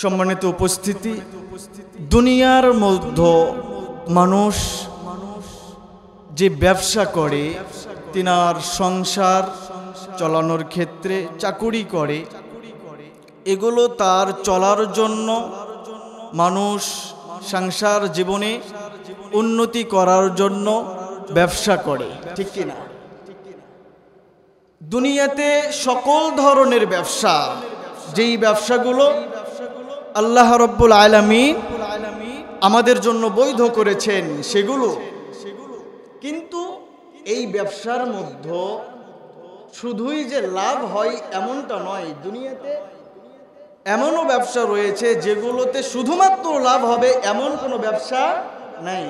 সম্মানিত উপস্থিতি, দুনিয়ার মধ্যে মানুষ যে ব্যবসা করে, তিনার সংসার চালানোর ক্ষেত্রে চাকুরি করে, এগুলো তার চলার জন্য মানুষ সংসার জীবনে উন্নতি করার জন্য ব্যবসা করে, ঠিক কি না? দুনিয়াতে সকল ধরনের ব্যবসা, যেই ব্যবসাগুলো আল্লাহ রাব্বুল আলামিন আমাদের জন্য বৈধ করেছেন সেগুলো, কিন্তু এই ব্যবসার মধ্যে শুধুই যে লাভ হয় এমনটা নয়। দুনিয়াতে এমনও ব্যবসা রয়েছে যেগুলোতে শুধুমাত্র লাভ হবে এমন কোনো ব্যবসা নাই।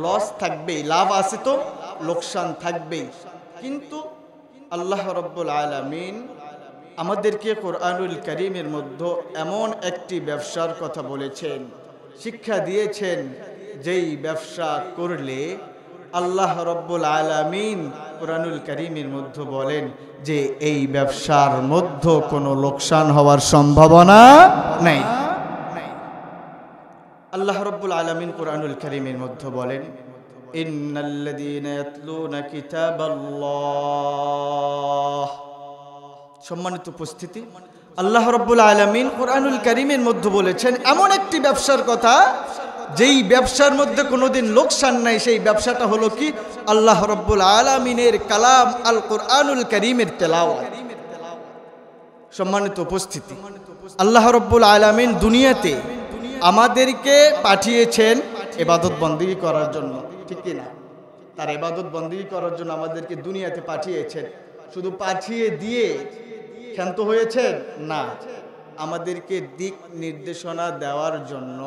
লস থাকবেই, লাভ আছে তো লোকসান থাকবেই। কিন্তু আল্লাহ রাব্বুল আলামিন আমাদেরকে কোরআনুল কারীমের মধ্যে এমন একটি ব্যবসার কথা বলেছেন, শিক্ষা দিয়েছেন, যেই ব্যবসা করলে আল্লাহ রাব্বুল আলামিন কোরআনুল কারীমের মধ্যে বলেন যে এই ব্যবসার মধ্যে কোনো লোকসান হওয়ার সম্ভাবনা নাই। আল্লাহ রাব্বুল আলামিন কোরআনুল কারীমের মধ্যে বলেন, ইন্নাল্লাযীনা ইয়াতলুনা কিতাবাল্লাহ। সম্মানিত উপস্থিতি, আল্লাহ রাব্বুল আলামিন কোরআনুল কারীমের মধ্যে বলেছেন এমন একটি ব্যবসার কথা, যেই ব্যবসার মধ্যে কোনোদিন লোকসান নাই। সেই ব্যবসাটা হলো কি? আল্লাহ রাব্বুল আলামিনের কালাম আল কোরআনুল কারীমের তেলাওয়াত। সম্মানিত উপস্থিতি, আল্লাহ রাব্বুল আলামিন দুনিয়াতে আমাদেরকে পাঠিয়েছেন ইবাদত বন্দেগী করার জন্য, ঠিক কি না? তার ইবাদত বন্দেগী করার জন্য আমাদেরকে দুনিয়াতে পাঠিয়েছেন। শুধু পাঠিয়ে দিয়ে ক্ষান্ত হয়েছেন না, আমাদেরকে দিক নির্দেশনা দেওয়ার জন্য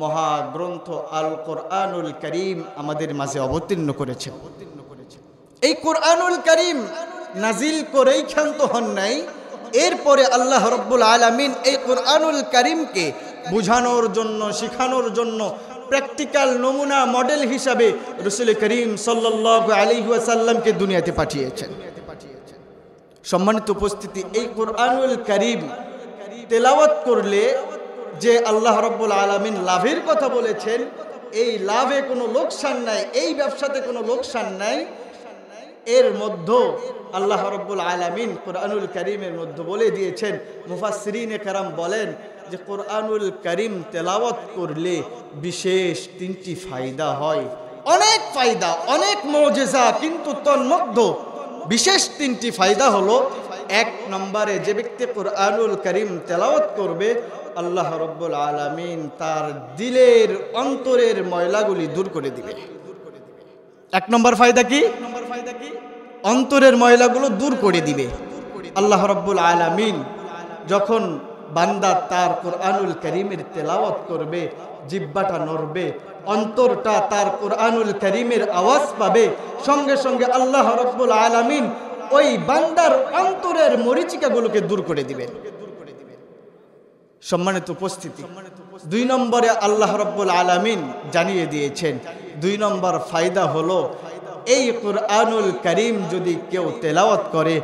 মহাগ্রন্থ আল কোরআনুল কারীম আমাদের মাঝে অবতীর্ণ করেছেন। এই কোরআনুল কারীম নাজিল করেই ক্ষান্ত হন নাই। এরপরে আল্লাহ রাব্বুল আলামিন এই কোরআনুল কারীমকে বুঝানোর জন্য, শিখানোর জন্য প্র্যাকটিক্যাল নমুনা মডেল হিসাবে রাসূল করিম সাল্লাল্লাহু আলাইহি ওয়াসাল্লামকে দুনিয়াতে পাঠিয়েছেন। সম্মানিত উপস্থিতি, এই কোরআনুল কারীম তেলাওয়াত করলে যে আল্লাহ রাব্বুল আলামিন লাভের কথা বলেছেন, এই লাভে কোনো লোকসান নাই, এই ব্যবসাতে কোনো লোকসান নাই। এর মধ্যে আল্লাহ রাব্বুল আলামিন কোরআনুল কারীমের মধ্যে বলে দিয়েছেন, মুফাসসিরিনে কেরাম বলেন যে কোরআনুল কারীম তেলাওয়াত করলে বিশেষ তিনটি ফায়দা হয়। অনেক ফায়দা, অনেক মুজিজা, কিন্তু তন্মধ্যে বিশেষ তিনটি ফায়দা হলো, এক নম্বরে যে ব্যক্তি কোরআনুল কারীম তেলাওয়াত করবে আল্লাহ রাব্বুল আলামিন তার দিলের অন্তরের ময়লাগুলি দূর করে দিবে। এক নম্বর ফায়দা কি? অন্তরের ময়লাগুলো দূর করে দিবে। আল্লাহ রাব্বুল আলামিন যখন বান্দা তার কোরআনুল কারীমের তেলাওয়াত করবে, জিহ্বাটা নড়বে, অন্তরটা তার কোরআনুল কারীমের আওয়াজ পাবে, সঙ্গে সঙ্গে আল্লাহ রাব্বুল আলামিন ওই বান্দার অন্তরের মরিচিকাগুলোকে দূর করে দিবেন। সম্মানিত উপস্থিতি, দুই নম্বরে আল্লাহ রাব্বুল আলামিন জানিয়ে দিয়েছেন, দুই নম্বর ফায়দা হলো এই কোরআনুল কারীম যদি কেউ তেলাওয়াত করে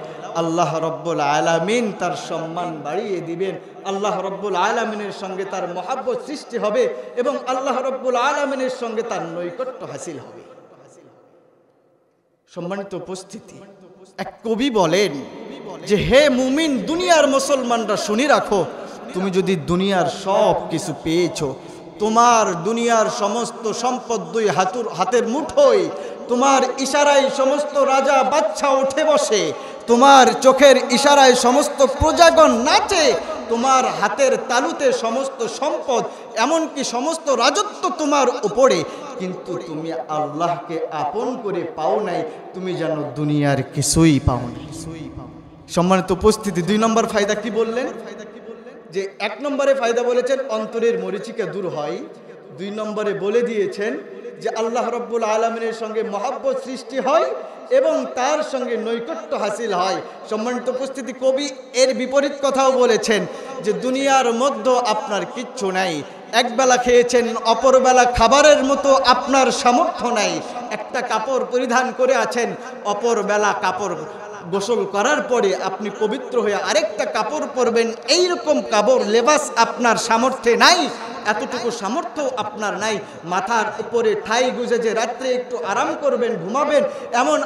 আল্লাহ রাব্বুল আলামিন তার সম্মান বাড়িয়ে দিবেন। আল্লাহ রাব্বুল আলামিনের সঙ্গে তার মহব্বত সৃষ্টি হবে এবং আল্লাহ রাব্বুল আলামিনের সঙ্গে তার নৈকট্য হাসিল হবে। সম্মানিত উপস্থিতি, এক কবি বলেন যে হে মুমিন, দুনিয়ার মুসলমানরা শুনে রাখো, তুমি যদি দুনিয়ার সব কিছু পেয়েছো, তোমার দুনিয়ার সমস্ত সম্পদ দুই হাতের মুঠোয়, তোমার ইশারায় সমস্ত রাজা বাদশা উঠে বসে, তোমার চোখের ইশারায় সমস্ত প্রজাগণ নাচে, তোমার হাতের তালুতে সমস্ত সম্পদ, এমনকি সমস্ত রাজত্ব তোমার উপরে, কিন্তু তুমি আল্লাহকে আপন করে পাও নাই, তুমি যেন দুনিয়ার কিছুই পাও নাই। সম্মানিত উপস্থিতি, দুই নম্বর ফায়দা কি বললেন? যে এক নম্বরে ফায়দা বলেছেন অন্তরের মরিচিকা দূর হয়, দুই নম্বরে বলে দিয়েছেন যে আল্লাহ রাব্বুল আলামিনের সঙ্গে মহব্বত সৃষ্টি হয় এবং তার সঙ্গে নৈকট্য হাসিল হয়। সম্মানিত উপস্থিতি, কবি এর বিপরীত কথাও বলেছেন যে দুনিয়ার মধ্যে আপনার কিচ্ছু নাই, একবেলা খেয়েছেন, অপরবেলা খাবারের মতো আপনার সামর্থ্য নাই, একটা কাপড় পরিধান করে আছেন, অপরবেলা কাপড় গোসল করার পরে আপনি পবিত্র হয়ে আরেকটা কাপড় পরবেন, এইরকম কাপড় লেবাস আপনার সামর্থ্যে নাই, এতটুকু সামর্থ্য আপনার নাই। মাথার উপরে ঠাই গুজে যে রাত্রে একটু আরাম করবেন, ঘুমাবেন, এমন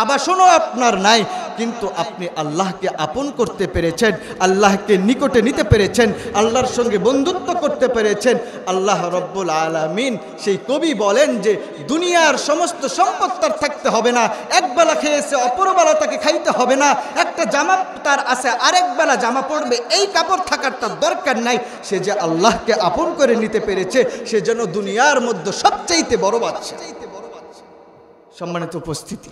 আবাসনও আপনার নাই, কিন্তু আপনি আল্লাহকে আপন করতে পেরেছেন, আল্লাহকে নিকটে নিতে পেরেছেন, আল্লাহর সঙ্গে বন্ধুত্ব করতে পেরেছেন। আল্লাহ রব্বুল আলামিন, সেই কবি বলেন যে দুনিয়ার সমস্ত সম্পদ তার থাকতে হবে না, একবেলা খেয়েছে অপরবেলা তাকে খাইতে হবে না, একটা জামা তার আছে আরেক বেলা জামা পড়বে, এই কাপড় থাকার তার দরকার নাই। সে যে আল্লাহকে আপন করে নিতে পেরেছে, সে যেন দুনিয়ার মধ্যে সবচাইতে বড় বাদশা। সম্মানিত উপস্থিতি,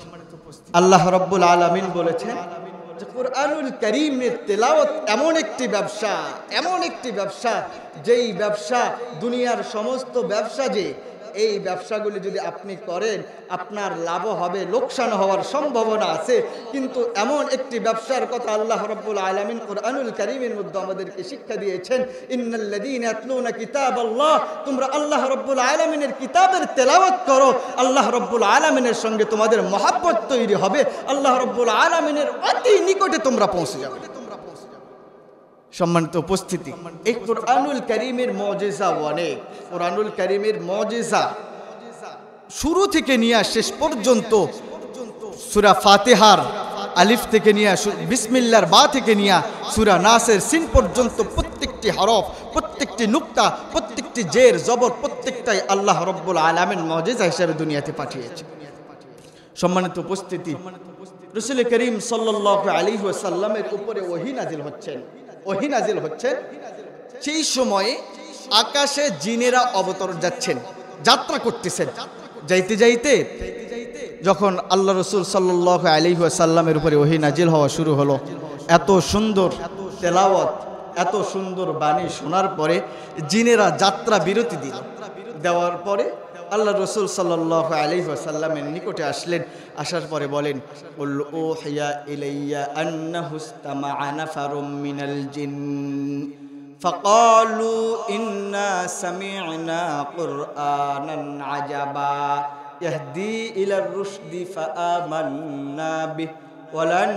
আল্লাহ রব্বুল আলামিন বলেছেন যে কুরআনুল কারীমের তেলাওয়াত এমন একটি ব্যবসা, এমন একটি ব্যবসা, যেই ব্যবসা দুনিয়ার সমস্ত ব্যবসা, যে এই ব্যবসাগুলি যদি আপনি করেন আপনার লাভ হবে, লোকসান হওয়ার সম্ভাবনা আছে, কিন্তু এমন একটি ব্যবসার কথা আল্লাহ রাব্বুল আলামিন কুরআনুল কারীমের মধ্যে আমাদেরকে শিক্ষা দিয়েছেন। ইন্নাল্লাযীনা ইয়াতলুনা কিতাবাল্লাহ, তোমরা আল্লাহ রাব্বুল আলামিনের কিতাবের তেলাওয়াত করো, আল্লাহ রাব্বুল আলামিনের সঙ্গে তোমাদের মহব্বত তৈরি হবে, আল্লাহ রাব্বুল আলামিনের অতি নিকটে তোমরা পৌঁছে যাবে। সম্মানিত উপস্থিতি, এই কুরআনুল কারীমের মুজিজা অনেক। কুরআনুল কারীমের মুজিজা শুরু থেকে নিয়ে শেষ পর্যন্ত, সূরা ফাতিহার আলিফ থেকে নিয়ে বিসমিল্লাহর বা থেকে নিয়ে সূরা নাসের সিন পর্যন্ত প্রত্যেকটি হরফ, প্রত্যেকটি নুক্তা, প্রত্যেকটি জের জবর, প্রত্যেকটাই আল্লাহ রাব্বুল আলামিন মুজিজা হিসেবে দুনিয়াতে পাঠিয়েছে। সম্মানিত উপস্থিতি, রাসূল করিম সাল্লাল্লাহু আলাইহি ওয়াসাল্লামের উপরে ওহী নাজিল হচ্ছেন, ওহী নাজিল হচ্ছেন। সেই সময়ে আকাশে জিনেরা অবতরণ যাচ্ছেন, যাত্রা করতেছেন। যাইতে যাইতে যখন আল্লাহ রাসূল সাল্লাল্লাহু আলাইহি ওয়াসাল্লামের উপরে ওহী নাজিল হওয়া শুরু হলো, এত সুন্দর তেলাওয়াত, এত সুন্দর বাণী শোনার পরে জিনেরা যাত্রা বিরতি দিল। দেওয়ার পরে আল্লাহ রাসূল সাল্লাল্লাহু আলাইহি ওয়াসাল্লামের নিকটে আসলেন। আসার পরে বলেন, কুল উহিয়া ইলাইয়া আন্নাহু ইসতামাআ নাফারুম মিনাল জিন ফাকালু ইন্না সামি'না কুরআনান আজাবা ইয়াহদি ইলার রুশদি ফাআমান্না বিহি ওয়ালান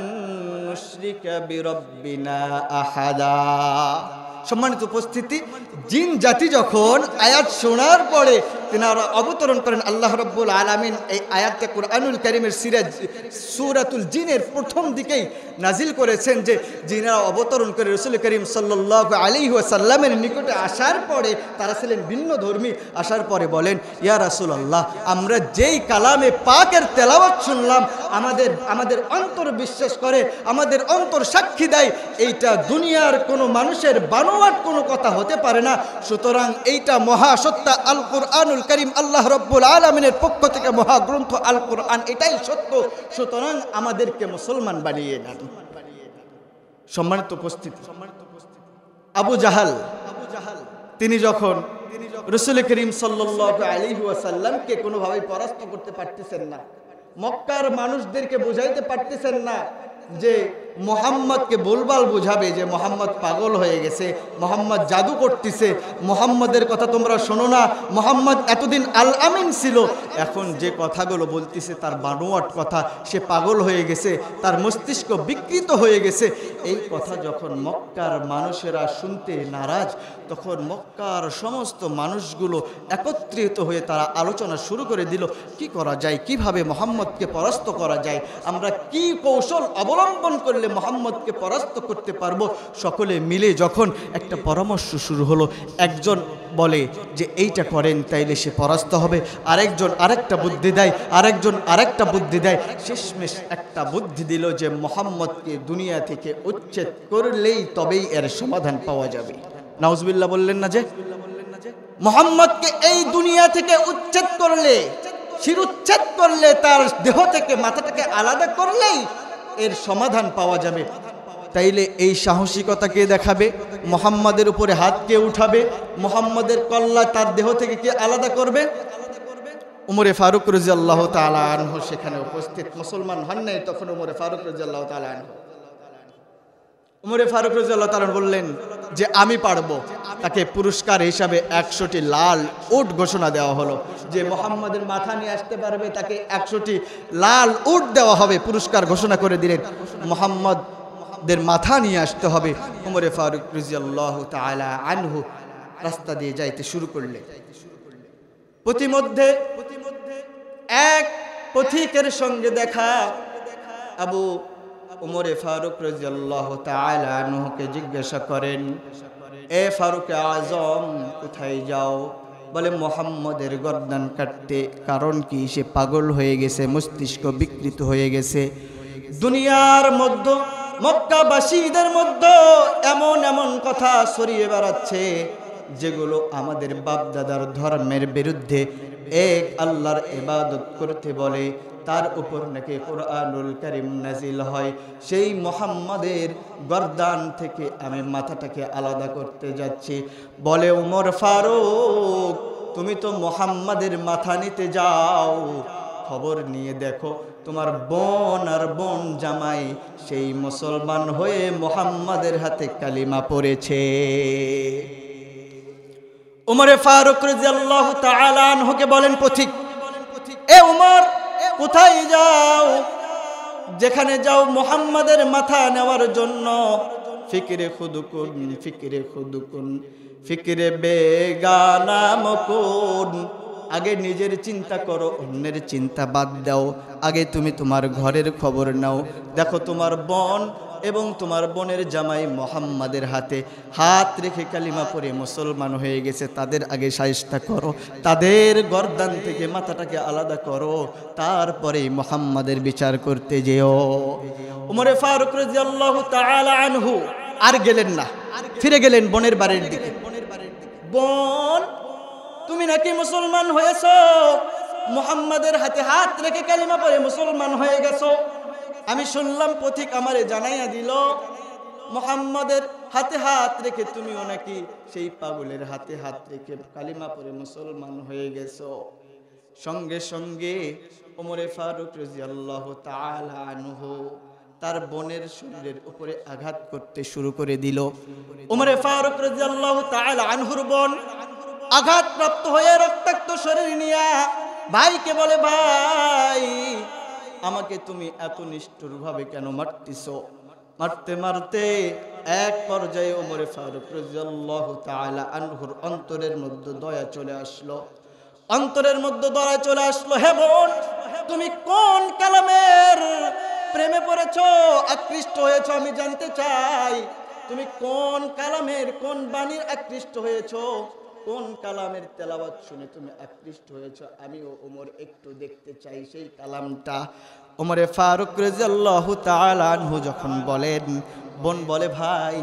নুশরিকা বিরাব্বিনা আহাদা। সম্মানিত উপস্থিতি, জিন জাতি যখন আয়াত শোনার পরে তিনারা অবতরণ করেন, আল্লাহ রাব্বুল আলামিন এই আয়াতটা কুরআনুল কারীমের সূরাতুল জিনের প্রথম দিকেই নাজিল করেছেন, যে জিনেরা অবতরণ করে রাসূল করিম সাল্লাল্লাহু আলাইহি ওয়াসাল্লামের নিকটে আসার পরে, তারা ছিলেন ভিন্ন ধর্মী, আসার পরে বলেন, ইয়া রাসূলুল্লাহ, আমরা যেই কালামে পাকের তেলাওয়াত শুনলাম, আমাদের অন্তর বিশ্বাস করে, আমাদের অন্তর সাক্ষী দেয় এইটা দুনিয়ার কোনো মানুষের বানোয়াট কোনো কথা হতে পারে না, সুতরাং এইটা মহাসত্য আল কুরআনুল কারীম, আল্লাহ রাব্বুল আলামিনের পক্ষ থেকে মহাগ্রন্থ আল কুরআন, এটাই সত্য, সুতরাং আমাদেরকে মুসলমান বানিয়ে নেন। সম্মানিত উপস্থিতি, আবু জাহাল তিনি যখন রাসূল করিম সাল্লাল্লাহু আলাইহি ওয়াসাল্লামকে কোনোভাবেই পরাস্ত করতে পারতেছেন না, মক্কার মানুষদেরকে বোঝাইতে পারতেছেন না যে মোহাম্মদকে বলবাল বোঝাবে যে মোহাম্মদ পাগল হয়ে গেছে, মোহাম্মদ জাদু করতেছে, মোহাম্মদের কথা তোমরা শোনো না, মোহাম্মদ এতদিন আল আমিন ছিল, এখন যে কথাগুলো বলতেছে তার বানোয়াট কথা, সে পাগল হয়ে গেছে, তার মস্তিষ্ক বিকৃত হয়ে গেছে। এই কথা যখন মক্কার মানুষেরা শুনতে নারাজ, তখন মক্কার সমস্ত মানুষগুলো একত্রিত হয়ে তারা আলোচনা শুরু করে দিল, কি করা যায়, কিভাবে মোহাম্মদকে পরাস্ত করা যায়, আমরা কি কৌশল অবলম্বন করলে মোহাম্মদকে পরাস্ত করতে পারবো। সকলে মিলে যখন একটা পরামর্শ শুরু হলো, একজন বলে যে এইটা করেন তাইলে সে পরাস্ত হবে, আরেকজন আরেকটা বুদ্ধি দেয়, আরেকজন আরেকটা বুদ্ধি দেয়, শেষমেশ একটা বুদ্ধি দিল যে মোহাম্মদকে দুনিয়া থেকে উচ্ছেদ করলেই তবেই এর সমাধান পাওয়া যাবে। নাউজুবিল্লাহ বললেন না যে মোহাম্মদকে এই দুনিয়া থেকে উচ্ছেদ করলে, শিরুচ্ছেদ করলে, তার দেহ থেকে মাথাটাকে আলাদা করলেই এর সমাধান পাওয়া যাবে। তাইলে এই সাহসিকতা কে দেখাবে? মুহাম্মাদের উপরে হাত কে উঠাবে? মুহাম্মাদের কল্লা তার দেহ থেকে কে আলাদা করবে? উমরে ফারুক রাদিয়াল্লাহু তাআলা আনহু সেখানে উপস্থিত, মুসলমান হন নাই তখন উমরে ফারুক রাদিয়াল্লাহু তাআলা আনহু। উমরে ফারুক রাদিয়াল্লাহু তাআলা বললেন যে আমি পারবো। তাকে পুরস্কার হিসাবে 100টি লাল উট ঘোষণা দেওয়া হলো যে মুহাম্মাদের মাথা নিয়ে আসতে পারবে তাকে 100টি লাল উট দেওয়া হবে। পুরস্কার ঘোষণা করে দিলেন মুহাম্মাদের মাথা নিয়ে আসতে হবে। উমরে ফারুক রাদিয়াল্লাহু তাআলা আনহু রাস্তা দিয়ে যাইতে শুরু করলেন। প্রতিমধ্যে এক পথিকের সঙ্গে দেখা। আবু উমরে ফারুক রাদিয়াল্লাহু তাআলা আনহুকে জিজ্ঞাসা করেন, এ ফারুক আজম কোথায় যাও? বলে মুহাম্মদের গর্দান কাটতে। কারণ কি? সে পাগল হয়ে গেছে, মস্তিষ্ক বিকৃত হয়ে গেছে। দুনিয়ার মধ্যে মক্কাবাসীদের মধ্যে এমন এমন কথা ছড়িয়ে বেড়াচ্ছে যেগুলো আমাদের বাপদাদার ধর্মের বিরুদ্ধে। এক আল্লাহর ইবাদত করতে বলে, তার উপর নাকি কোরআনুল কারীম নাজিল হয়। সেই মুহাম্মাদের গর্দান থেকে আমি মাথাটাকে আলাদা করতে যাচ্ছি। বলে উমর ফারুক, তুমি তো মুহাম্মাদের মাথা নিতে যাও, খবর নিয়ে দেখো তোমার বোন আর বোন জামাই সেই মুসলমান হয়ে মুহাম্মাদের হাতে কালিমা পড়েছে। উমরে ফারুক রাদিয়াল্লাহু তাআলা আনহুকে বলেন পথিক, এ উমর কোথায় যাও? যেখানে যাও মুহাম্মাদের মাথা নেওয়ার জন্য। ফিকিরে খুদুকুন, ফিকিরে খুদুকুন, ফিকিরে বেগানা মকুন। আগে নিজের চিন্তা করো, অন্যের চিন্তা বাদ দাও। আগে তুমি তোমার ঘরের খবর নাও। দেখো তোমার বোন এবং তোমার বোনের জামাই মুহাম্মাদের হাতে হাত রেখে কালিমা পড়ে মুসলমান হয়ে গেছে। তাদের আগে শায়েস্তা করো, তাদের গর্দান থেকে মাথাটাকে আলাদা করো, তারপরে মুহাম্মাদের বিচার করতে যেও। উমরে ফারুক রাদিয়াল্লাহু তাআলা আনহু আর গেলেন না, ফিরে গেলেন বোনের বাড়ির দিকে। বোন, তুমি নাকি মুসলমান হয়েছো, মুহাম্মাদের হাতে হাত রেখে কালিমা পড়ে মুসলমান হয়ে গেছো। আমি শুনলাম পথিক আমারে জানাইয়া দিল মুহাম্মাদের হাতে হাত রেখে তুমিও নাকি সেই পাগলের হাতে হাত রেখে কালিমা পড়ে মুসলমান হয়ে গেছো। সঙ্গে সঙ্গে ওমরে ফারুক রাদিয়াল্লাহু তাআলা আনহু তার বোনের শরীরের উপরে আঘাত করতে শুরু করে দিল। ওমরে ফারুক রাদিয়াল্লাহু তাআলা আনহুর বোন আঘাতপ্রাপ্ত হয়ে রক্তাক্ত শরীর নিয়ে ভাইকে বলে, ভাই আমাকে তুমি এত নিষ্ঠুরভাবে কেন মারতেছো? মারতে মারতে এক পর্যায়ে ওমরে ফারুক রাদিয়াল্লাহু তাআলা আনহুর অন্তরের মধ্যে দয়া চলে আসলো। অন্তরের মধ্যে দয়া চলে আসলো। হে বোন, তুমি কোন কালামের প্রেমে পড়েছো, আকৃষ্ট হয়েছো? আমি জানতে চাই তুমি কোন কালামের, কোন বাণীর আকৃষ্ট হয়েছো, কোন কালামের তেলাওয়াত শুনে তুমি আকৃষ্ট হয়েছো? আমিও ওমর একটু দেখতে চাই সেই কালামটা। ওমরে ফারুক রাদিয়াল্লাহু তাআলা আনহু যখন বলেন, বোন বলে, ভাই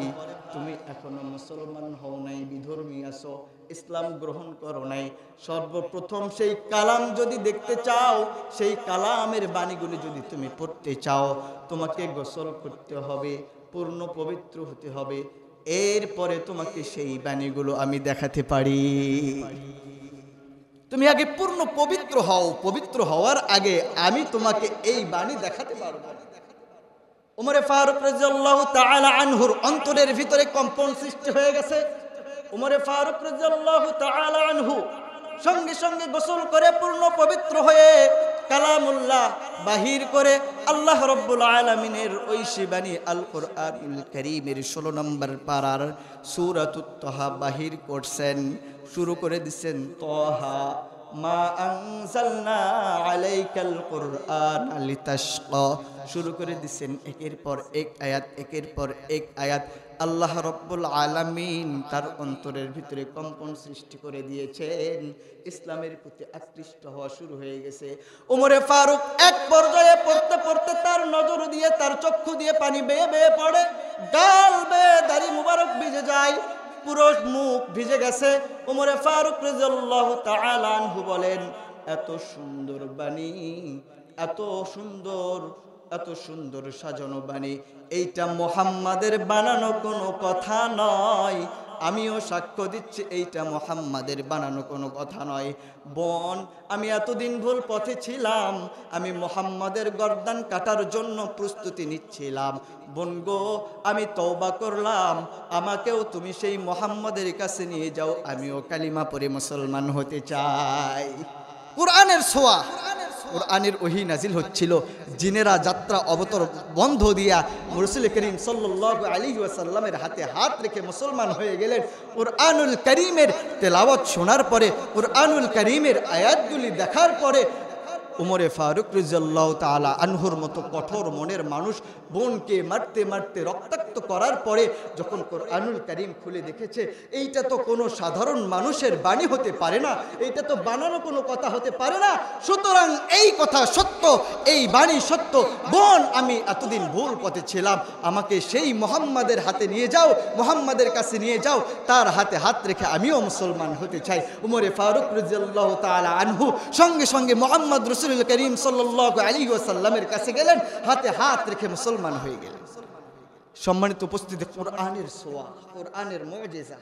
তুমি এখনো মুসলমান হও নাই, বিধর্মী আছো, ইসলাম গ্রহণ করো নাই। সর্বপ্রথম সেই কালাম যদি দেখতে চাও, সেই কালামের বাণীগুলি যদি তুমি পড়তে চাও, তোমাকে গোসল করতে হবে, পূর্ণ পবিত্র হতে হবে। এরপরে তোমাকে সেই বাণীগুলো আমি দেখাতে পারি। তুমি আগে পূর্ণ পবিত্র হও, পবিত্র হওয়ার আগে আমি তোমাকে এই বাণী দেখাতে পারবো। ওমরে ফারুক রাদিয়াল্লাহু তাআলা আনহুর অন্তরের ভিতরে কম্পন সৃষ্টি হয়ে গেছে। ওমরে ফারুক রাদিয়াল্লাহু তাআলা আনহু সঙ্গে সঙ্গে গোসল করে পূর্ণ পবিত্র হয়ে কালামুল্লাহ বাহির করে আল্লাহ রাব্বুল আলামিনের ওই শিবানী আল কোরআনুল কারীমের 16 নম্বর পারার সূরাতুত তাহা বাহির করছেন। শুরু করে দিচ্ছেন, তাহা মা আনজালনা আলাইকাল কুরআন লিতাশকা। শুরু করে দিচ্ছেন একের পর এক আয়াত, একের পর এক আয়াত। আল্লাহ রাব্বুল আলামিন তার অন্তরের ভিতরে কম্পন সৃষ্টি করে দিয়েছেন। ইসলামের প্রতি আকৃষ্ট হওয়া শুরু হয়ে গেছে। ওমরে ফারুক এক পর্যায়ে পড়তে পড়তে তার নজর দিয়ে, তার চক্ষু দিয়ে পানি বেয়ে বেয়ে পড়ে, গাল বেয়ে দাড়ি মুবারক ভিজে যায়, পুরো মুখ ভিজে গেছে। ওমরে ফারুক রাদিয়াল্লাহু তাআলা আনহু বলেন, এত সুন্দর বাণী, এত সুন্দর, এত সুন্দর সাজানো বাণী, এইটা মুহাম্মাদের বানানো কোনো কথা নয়। আমিও সাক্ষ্য দিচ্ছি এইটা মুহাম্মাদের বানানো কোনো কথা নয়। বোন, আমি এতদিন ভুল পথে ছিলাম, আমি মুহাম্মাদের গর্দান কাটার জন্য প্রস্তুতি নিচ্ছিলাম। বোন গো, আমি তওবা করলাম, আমাকেও তুমি সেই মুহাম্মাদের কাছে নিয়ে যাও, আমিও কালিমা পড়ে মুসলমান হতে চাই। কুরআনের ছোঁয়া, কুরআনের ওহী নাজিল হচ্ছিল, জিনেরা যাত্রা অবতর বন্ধ দিয়া রাসূল করিম সাল্লাল্লাহু আলাইহি ওয়াসাল্লামের হাতে হাত রেখে মুসলমান হয়ে গেলেন। কুরআনুল কারীমের তেলাওয়াত শোনার পরে, কুরআনুল কারীমের আয়াতগুলি দেখার পরে উমরে ফারুক রাদিয়াল্লাহু তাআলা আনহুর মতো কঠোর মনের মানুষ বোনকে মারতে মারতে রক্তাক্ত করার পরে যখন কুরআনুল কারীম খুলে দেখেছে, এইটা তো কোনো সাধারণ মানুষের বাণী হতে পারে না, এইটা তো বানানো কোনো কথা হতে পারে না, সুতরাং এই কথা সত্য, এই বাণী সত্য। বোন, আমি এতদিন ভুল পথে ছিলাম, আমাকে সেই মুহাম্মাদের হাতে নিয়ে যাও, মুহাম্মাদের কাছে নিয়ে যাও, তার হাতে হাত রেখে আমিও মুসলমান হতে চাই। উমরে ফারুক রাদিয়াল্লাহু তাআলা আনহু সঙ্গে সঙ্গে মুহাম্মদ রাসূল করিম সাল্লাল্লাহু আলাইহি ওয়াসাল্লামের কাছে গেলেন, হাতে হাত রেখে মুসলমান হয়ে গেলেন। সম্মানিত উপস্থিতি, কুরআনের ছোঁয়া, কুরআনের মুজিজা,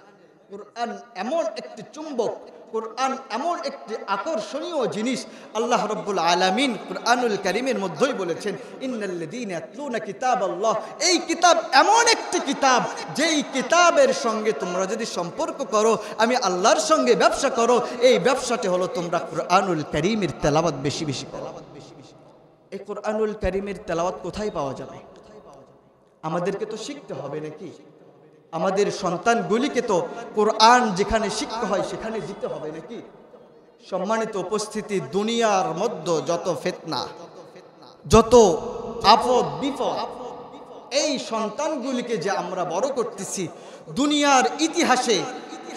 কুরআন এমন একটি চুম্বক, কুরআন এমন একটি আকর্ষণীয় জিনিস। আল্লাহ রাব্বুল আলামিন কুরআনুল কারীমের মধ্যেই বলেছেন, ইন্নাল্লাযীনা ইয়াতলুনা কিতাবাল্লাহ, এই কিতাব এমন একটি কিতাব, যেই কিতাবের সঙ্গে তোমরা যদি সম্পর্ক করো, আমি আল্লাহর সঙ্গে ব্যবসা করো, এই ব্যবসাটি হলো তোমরা কুরআনুল কারীমের তেলাওয়াত বেশি বেশি করো। এই কুরআনুল কারীমের তেলাওয়াত কোথায় পাওয়া যাবে? আমাদেরকে তো শিখতে হবে নাকি? আমাদের সন্তানগুলিকে তো কোরআন যেখানে শিখতে হয় সেখানে যেতে হবে নাকি? সম্মানিত উপস্থিতি, দুনিয়ার মধ্যে যত ফিতনা, যত আপদ বিপদ, এই সন্তানগুলিকে যে আমরা বড় করতেছি, দুনিয়ার ইতিহাসে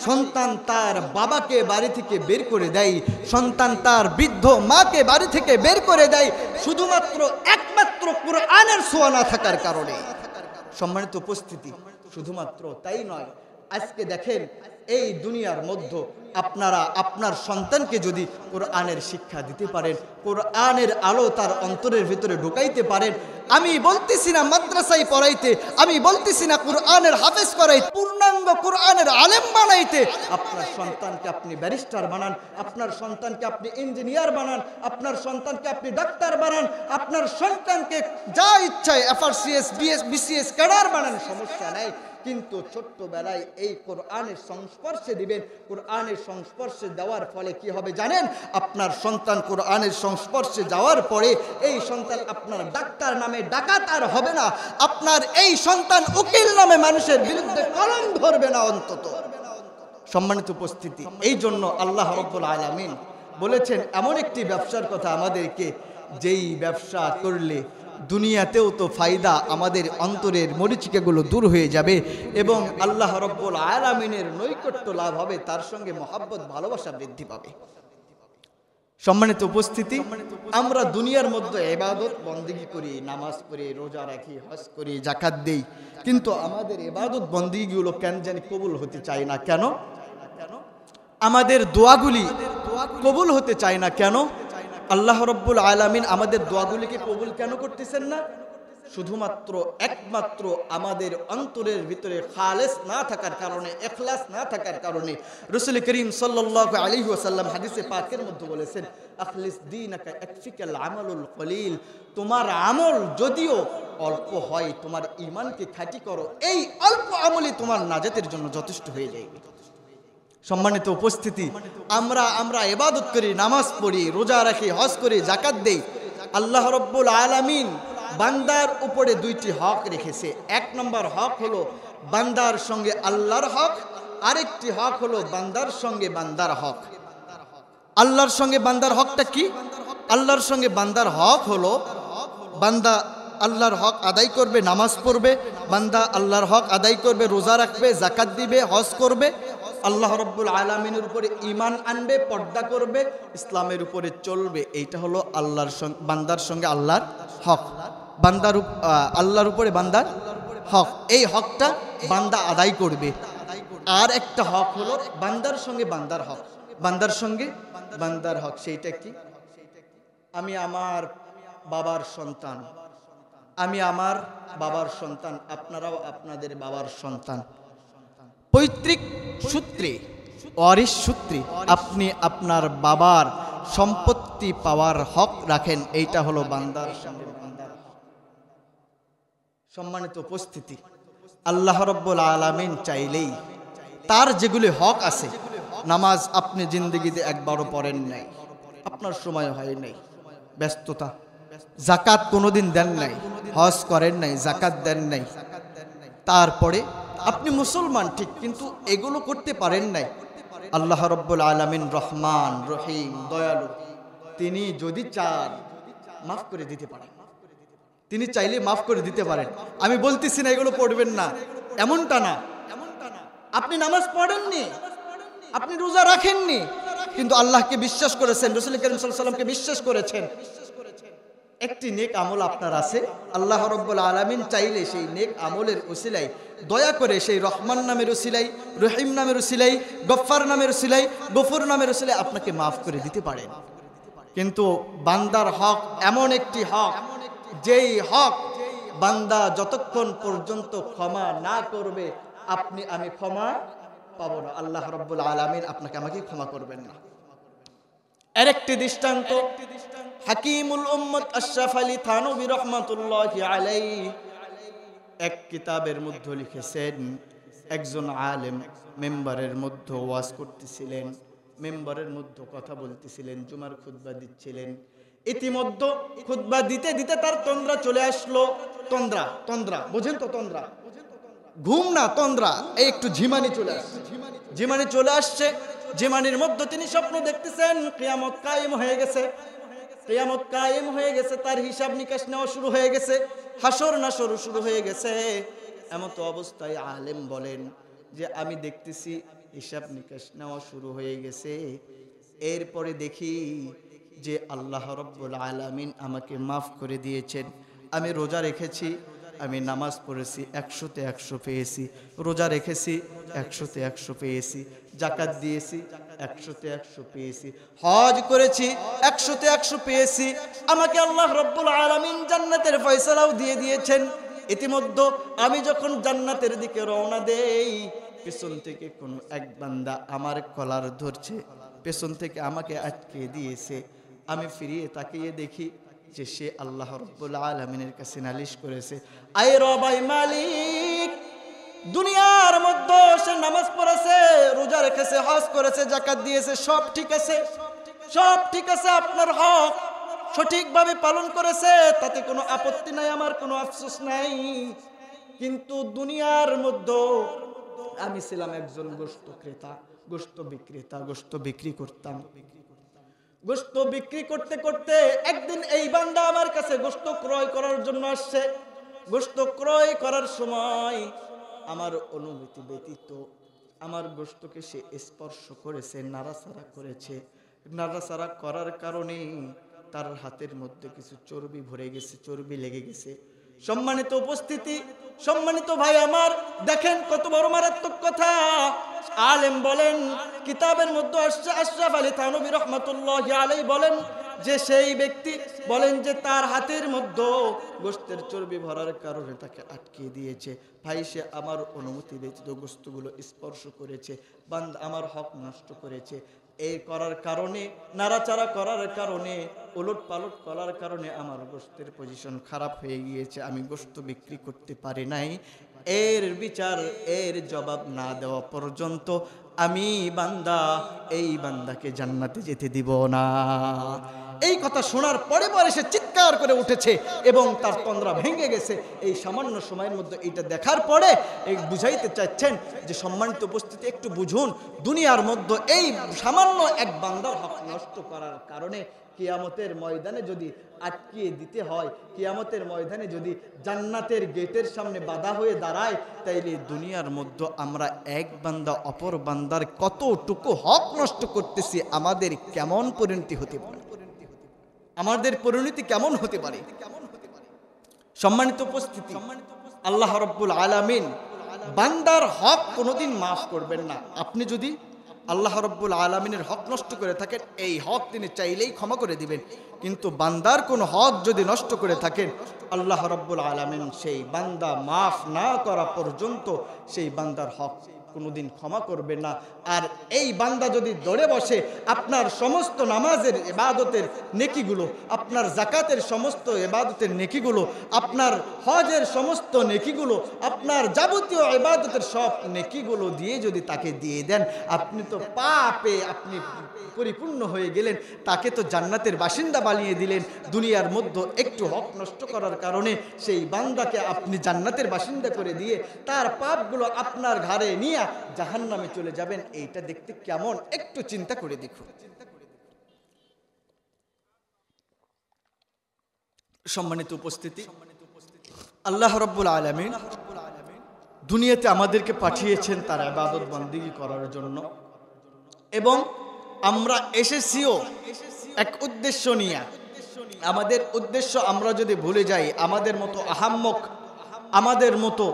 সন্তান তার বাবাকে বাড়ি থেকে বের করে দেয়, সন্তান তার বৃদ্ধ মাকে বাড়ি থেকে বের করে দেয়, শুধুমাত্র একমাত্র কোরআনের ছোঁয়া না থাকার কারণে। সম্মানিত উপস্থিতি, শুধুমাত্র তাই নয়, আজকে দেখেন এই দুনিয়ার মধ্যে আপনারা আপনার সন্তানকে যদি কোরআনের শিক্ষা দিতে পারেন, কোরআনের আলো তার অন্তরের ভিতরে ঢুকাইতে পারেন, আমি বলতেছি না মাদ্রাসায় পড়াইতে, আমি বলতেছি না কোরআনের হাফেজ করাইতে, পূর্ণাঙ্গ কোরআনের আলেম বানাইতে, আপনার সন্তানকে আপনি ব্যারিস্টার বানান, আপনার সন্তানকে আপনি ইঞ্জিনিয়ার বানান, আপনার সন্তানকে আপনি ডাক্তার বানান, আপনার সন্তানকে যা ইচ্ছায় এফআরসিএস বিসিএস ক্যাডার বানান, সমস্যা নাই। কিন্তু ছোট্টবেলায় এই কোরআনের সংস্পর্শে দিবেন। কোরআনের সংস্পর্শে দেওয়ার ফলে কি হবে জানেন? আপনার সন্তান কোরআনের সংস্পর্শে যাওয়ার পরে এই সন্তান আপনার ডাক্তার নামে ডাকাত আর হবে না, আপনার এই সন্তান উকিল নামে মানুষের বিরুদ্ধে কলম ধরবে না অন্তত। সম্মানিত উপস্থিতি, এই জন্য আল্লাহ রাব্বুল আলামিন বলেছেন এমন একটি ব্যবসার কথা আমাদেরকে, যেই ব্যবসা করলে দুনিয়াতেও তো ফায়দা, আমাদের অন্তরের মরিচিকাগুলো দূর হয়ে যাবে এবং আল্লাহ রাব্বুল আলামিনের নৈকট্য লাভ হবে, তার সঙ্গে মহব্বত ভালোবাসা বৃদ্ধি পাবে। সম্মানিত উপস্থিতি, আমরা দুনিয়ার মধ্যে ইবাদত বন্দেগী করি, নামাজ পড়ি, রোজা রাখি, হজ করি, যাকাত দেই, কিন্তু আমাদের ইবাদত বন্দেগীগুলো কেন জানি কবুল হতে চায় না। কেন? আমাদের দোয়াগুলি কবুল হতে চায় না কেন? আল্লাহ রাব্বুল আলামিন আমাদের দোয়াগুলিকে কবুল কেন করতেছেন না? শুধুমাত্র একমাত্র আমাদের অন্তরের ভিতরে খালেস না থাকার কারণে, ইখলাস না থাকার কারণে। রাসূল করিম সাল্লাল্লাহু আলাইহি ওয়াসাল্লাম হাদিসে পাকের মধ্যে বলেছেন, আখলিস দীনাকা ইয়াকফিকাল আমালুল কলিল, তোমার আমল যদিও অল্প হয়, তোমার ঈমানকে খাঁটি করো, এই অল্প আমলই তোমার নাজাতের জন্য যথেষ্ট হয়ে যাবে। সম্মানিত উপস্থিতি, আমরা ইবাদত করি, নামাজ পড়ি, রোজা রাখি, হজ করি, যাকাত দেই। আল্লাহ রাব্বুল আলামিন বান্দার উপরে দুইটি হক রেখেছে। এক নম্বর হক হলো বান্দার সঙ্গে আল্লাহর হক, আরেকটি হক হলো বান্দার সঙ্গে বান্দার হক। আল্লাহর সঙ্গে বান্দার হকটা কি? আল্লাহর সঙ্গে বান্দার হক হলো বান্দা আল্লাহর হক আদায় করবে, নামাজ পড়বে, বান্দা আল্লাহর হক আদায় করবে, রোজা রাখবে, যাকাত দিবে, হজ করবে, আল্লাহ রাব্বুল আলামিনের উপরে ঈমান আনবে, পর্দা করবে, ইসলামের উপরে চলবে। এইটা হলো আল্লাহর সঙ্গে বান্দার সঙ্গে আল্লাহর হক, আল্লাহর উপরে বান্দার হক। এই হকটা বান্দা আদায় করবে। আর একটা হক হলো বান্দার সঙ্গে বান্দার হক, বান্দার সঙ্গে বান্দার হক। সেইটা কি? আমি আমার বাবার সন্তান, আমি আমার বাবার সন্তান, আপনারাও আপনাদের বাবার সন্তান। পৈতৃক সূত্রে ওয়ারিশ সূত্রে আপনি আপনার বাবার সম্পত্তি পাওয়ার হক রাখেন, এইটা হলো বান্দার সঙ্গে বান্দার। সম্মানিত উপস্থিতি, আল্লাহ রাব্বুল আলামিন চাইলেই তার যেগুলি হক আছে, নামাজ আপনি জিন্দেগিতে একবারও পড়েন নাই, আপনার সময় হয় নাই, ব্যস্ততা, যাকাত কোনোদিন দেন নাই, হজ করেন নাই, যাকাত দেন নাই, তারপরে আপনি মুসলমান ঠিক, কিন্তু এগুলো করতে পারেন নাই। আল্লাহ রাব্বুল আলামিন রহমান রহিম দয়ালু, তিনি যদি চান মাফ করে দিতে পারেন, তিনি চাইলে মাফ করে দিতে পারেন। আমি বলতেছি না এগুলো পড়বেন না, এমনটা না। আপনি নামাজ পড়েননি, আপনি রোজা রাখেননি, কিন্তু আল্লাহকে বিশ্বাস করেছেন, রাসূল করিম সাল্লাল্লাহু আলাইহি ওয়াসাল্লামকে বিশ্বাস করেছেন, একটি নেক আমল আপনার আছে। আল্লাহ রাব্বুল আলামিন চাইলে সেই নেক আমলের উসিলায় দয়া করে সেই রহমান নামের উসিলায়, রহিম নামের উসিলায়, গফফার নামের উসিলায়, গফুর নামের উসিলায় আপনাকে মাফ করে দিতে পারেন। কিন্তু বান্দার হক এমন একটি হক, যেই হক বান্দা যতক্ষণ পর্যন্ত ক্ষমা না করবে আপনি আমি ক্ষমা পাবো না, আল্লাহ রাব্বুল আলামিন আপনাকে আমাকে ক্ষমা করবেন না। আরেকটি দৃষ্টান্ত, হাকিমুল উম্মত আশরাফ আলী থানভী রাহমাতুল্লাহি আলাইহি এক কিতাবের মধ্যে লিখেছেন, একজন আলেম মেম্বারের মধ্যে ওয়াজ করতেছিলেন, মেম্বারের মধ্যে কথা বলতেছিলেন, জুমার খুতবা দিচ্ছিলেন। ইতিমধ্যে খুতবা দিতে দিতে তার তন্দ্রা চলে আসলো। তন্দ্রা, তন্দ্রা বোঝেন তো? তন্দ্রা ঘুম না, তন্দ্রা, এই একটু ঝিমানি চলে আসছে, ঝিমানি চলে আসছে। ঝিমানির মধ্যে তিনি স্বপ্ন দেখতেছেন কিয়ামত কায়েম হয়ে গেছে, কিয়ামত কায়েম হয়ে গেছে, তার হিসাব নিকাশ নেওয়া শুরু হয়ে গেছে, হাসর নাসর শুরু হয়ে গেছে। এমত অবস্থায় আলেম বলেন যে আমি দেখতেছি হিসাব নিকাশ নেওয়া শুরু হয়ে গেছে, এরপরে দেখি যে আল্লাহ রাব্বুল আলামিন আমাকে মাফ করে দিয়েছেন। আমি রোজা রেখেছি, আমি নামাজ পড়েছি, 100-তে 100 পেয়েছি, রোজা রেখেছি 100-তে 100 পেয়েছি, যাকাত দিয়েছি 100-তে 100 পেয়েছি, হজ করেছি 100-তে 100 পেয়েছি, আমাকে আল্লাহ রাব্বুল আলামিন জান্নাতের ফয়সালাও দিয়ে দিয়েছেন। ইতিমধ্যে আমি যখন জান্নাতের দিকে রওনা দেই, পেছন থেকে কোনো এক বান্দা আমার কলার ধরছে, পেছন থেকে আমাকে আটকে দিয়েছে। আমি ফিরিয়ে তাকিয়ে দেখি যে সে আল্লাহ রাব্বুল আলামিনের কাছে নালিশ করেছে, আয় রব, আয় মালিক, দুনিয়ার মধ্যে সে নামাজ পড়েছে, রোজা রেখেছে, হজ করেছে, যাকাত দিয়েছে, সব ঠিক আছে, সব ঠিক আছে, আপনার হক সঠিকভাবে পালন করেছে, তাতে কোনো আপত্তি নাই, আমার কোনো আফসোস নাই। কিন্তু দুনিয়ার মধ্যে আমি ছিলাম একজন গোশত ক্রেতা, গোশত বিক্রেতা, গোশত বিক্রি করতাম। গোশত বিক্রি করতে করতে একদিন এই বান্দা আমার কাছে গোশত ক্রয় করার জন্য আসছে। গোশত ক্রয় করার সময় আমার অনুমতি ব্যতীত আমার গোশতকে সে স্পর্শ করেছে, নাড়াচাড়া করেছে। নাড়াচাড়া করার কারণে তার হাতের মধ্যে কিছু চর্বি ভরে গেছে, চর্বি লেগে গেছে। সম্মানিত উপস্থিতি, সম্মানিত ভাই আমার, দেখেন কত বড় মারাত্মক কথা। আলেম বলেন, কিতাবের মধ্যে আসছে, আশরাফ আলী থানভী রাহমাতুল্লাহি আলাইহি বলেন যে সেই ব্যক্তি বলেন যে তার হাতের মধ্যে গোশতের চর্বি ভরার কারণে তাকে আটকে দিয়েছে। ভাই, সে আমার অনুমতি ব্যতীত গোশতগুলো স্পর্শ করেছে, বান্দা আমার হক নষ্ট করেছে। এই করার কারণে, নাড়াচাড়া করার কারণে, উলট পালট করার কারণে আমার গোশতের পজিশন খারাপ হয়ে গিয়েছে, আমি গোশত বিক্রি করতে পারি নাই। এর বিচার, এর জবাব না দেওয়া পর্যন্ত আমি বান্দা, এই বান্দাকে জান্নাতে যেতে দিব না। এই কথা শোনার পরে পরে সে চিৎকার করে উঠেছে এবং তার তন্দ্রা ভেঙে গেছে। এই সামান্য সময়ের মধ্যে এটা দেখার পরে এই বুঝাইতে চাচ্ছেন যে সম্মানিত উপস্থিতি, একটু বুঝুন, দুনিয়ার মধ্যে এই সামান্য এক বান্দার হক নষ্ট করার কারণে কিয়ামতের ময়দানে যদি আটকিয়ে দিতে হয়, কিয়ামতের ময়দানে যদি জান্নাতের গেটের সামনে বাধা হয়ে দাঁড়ায়, তাইলে দুনিয়ার মধ্যে আমরা এক বান্দা অপর বান্দার কতটুকু হক নষ্ট করতেছি, আমাদের কেমন পরিণতি হতে পারে, আমাদের পরিণতি কেমন হতে পারে। সম্মানিত উপস্থিতি, আল্লাহ রাব্বুল আলামিন বান্দার হক কোনোদিন মাফ করবেন না। আপনি যদি আল্লাহ রাব্বুল আলামিনের হক নষ্ট করে থাকেন, এই হক তিনি চাইলেই ক্ষমা করে দিবেন। কিন্তু বান্দার কোনো হক যদি নষ্ট করে থাকেন, আল্লাহ রাব্বুল আলামিন সেই বান্দা মাফ না করা পর্যন্ত সেই বান্দার হক কোনোদিন ক্ষমা করবেন না। আর এই বান্দা যদি দৌড়ে বসে আপনার সমস্ত নামাজের ইবাদতের নেকিগুলো, আপনার যাকাতের সমস্ত ইবাদতের নেকিগুলো, আপনার হজের সমস্ত নেকিগুলো, আপনার যাবতীয় ইবাদতের সব নেকিগুলো দিয়ে যদি তাকে দিয়ে দেন, আপনি তো পাপে আপনি পরিপূর্ণ হয়ে গেলেন। তাকে তো জান্নাতের বাসিন্দা বানিয়ে দিলেন। দুনিয়ার মধ্যে একটু হক নষ্ট করার কারণে সেই বান্দাকে আপনি জান্নাতের বাসিন্দা করে দিয়ে তার পাপগুলো আপনার ঘাড়ে নিয়ে জাহান্নামে চলে যাবেন। এইটা দেখতে কেমন একটু চিন্তা করে দেখুন। সম্মানিত উপস্থিতি, আল্লাহ রাব্বুল আলামিন দুনিয়াতে আমাদেরকে পাঠিয়েছেন তার ইবাদত বন্দেগী করার জন্য, এবং আমরা এসেছিও এক উদ্দেশ্য নিয়ে। আমাদের উদ্দেশ্য আমরা যদি ভুলে যাই, আমাদের মতো আহাম্মক, আমাদের মতো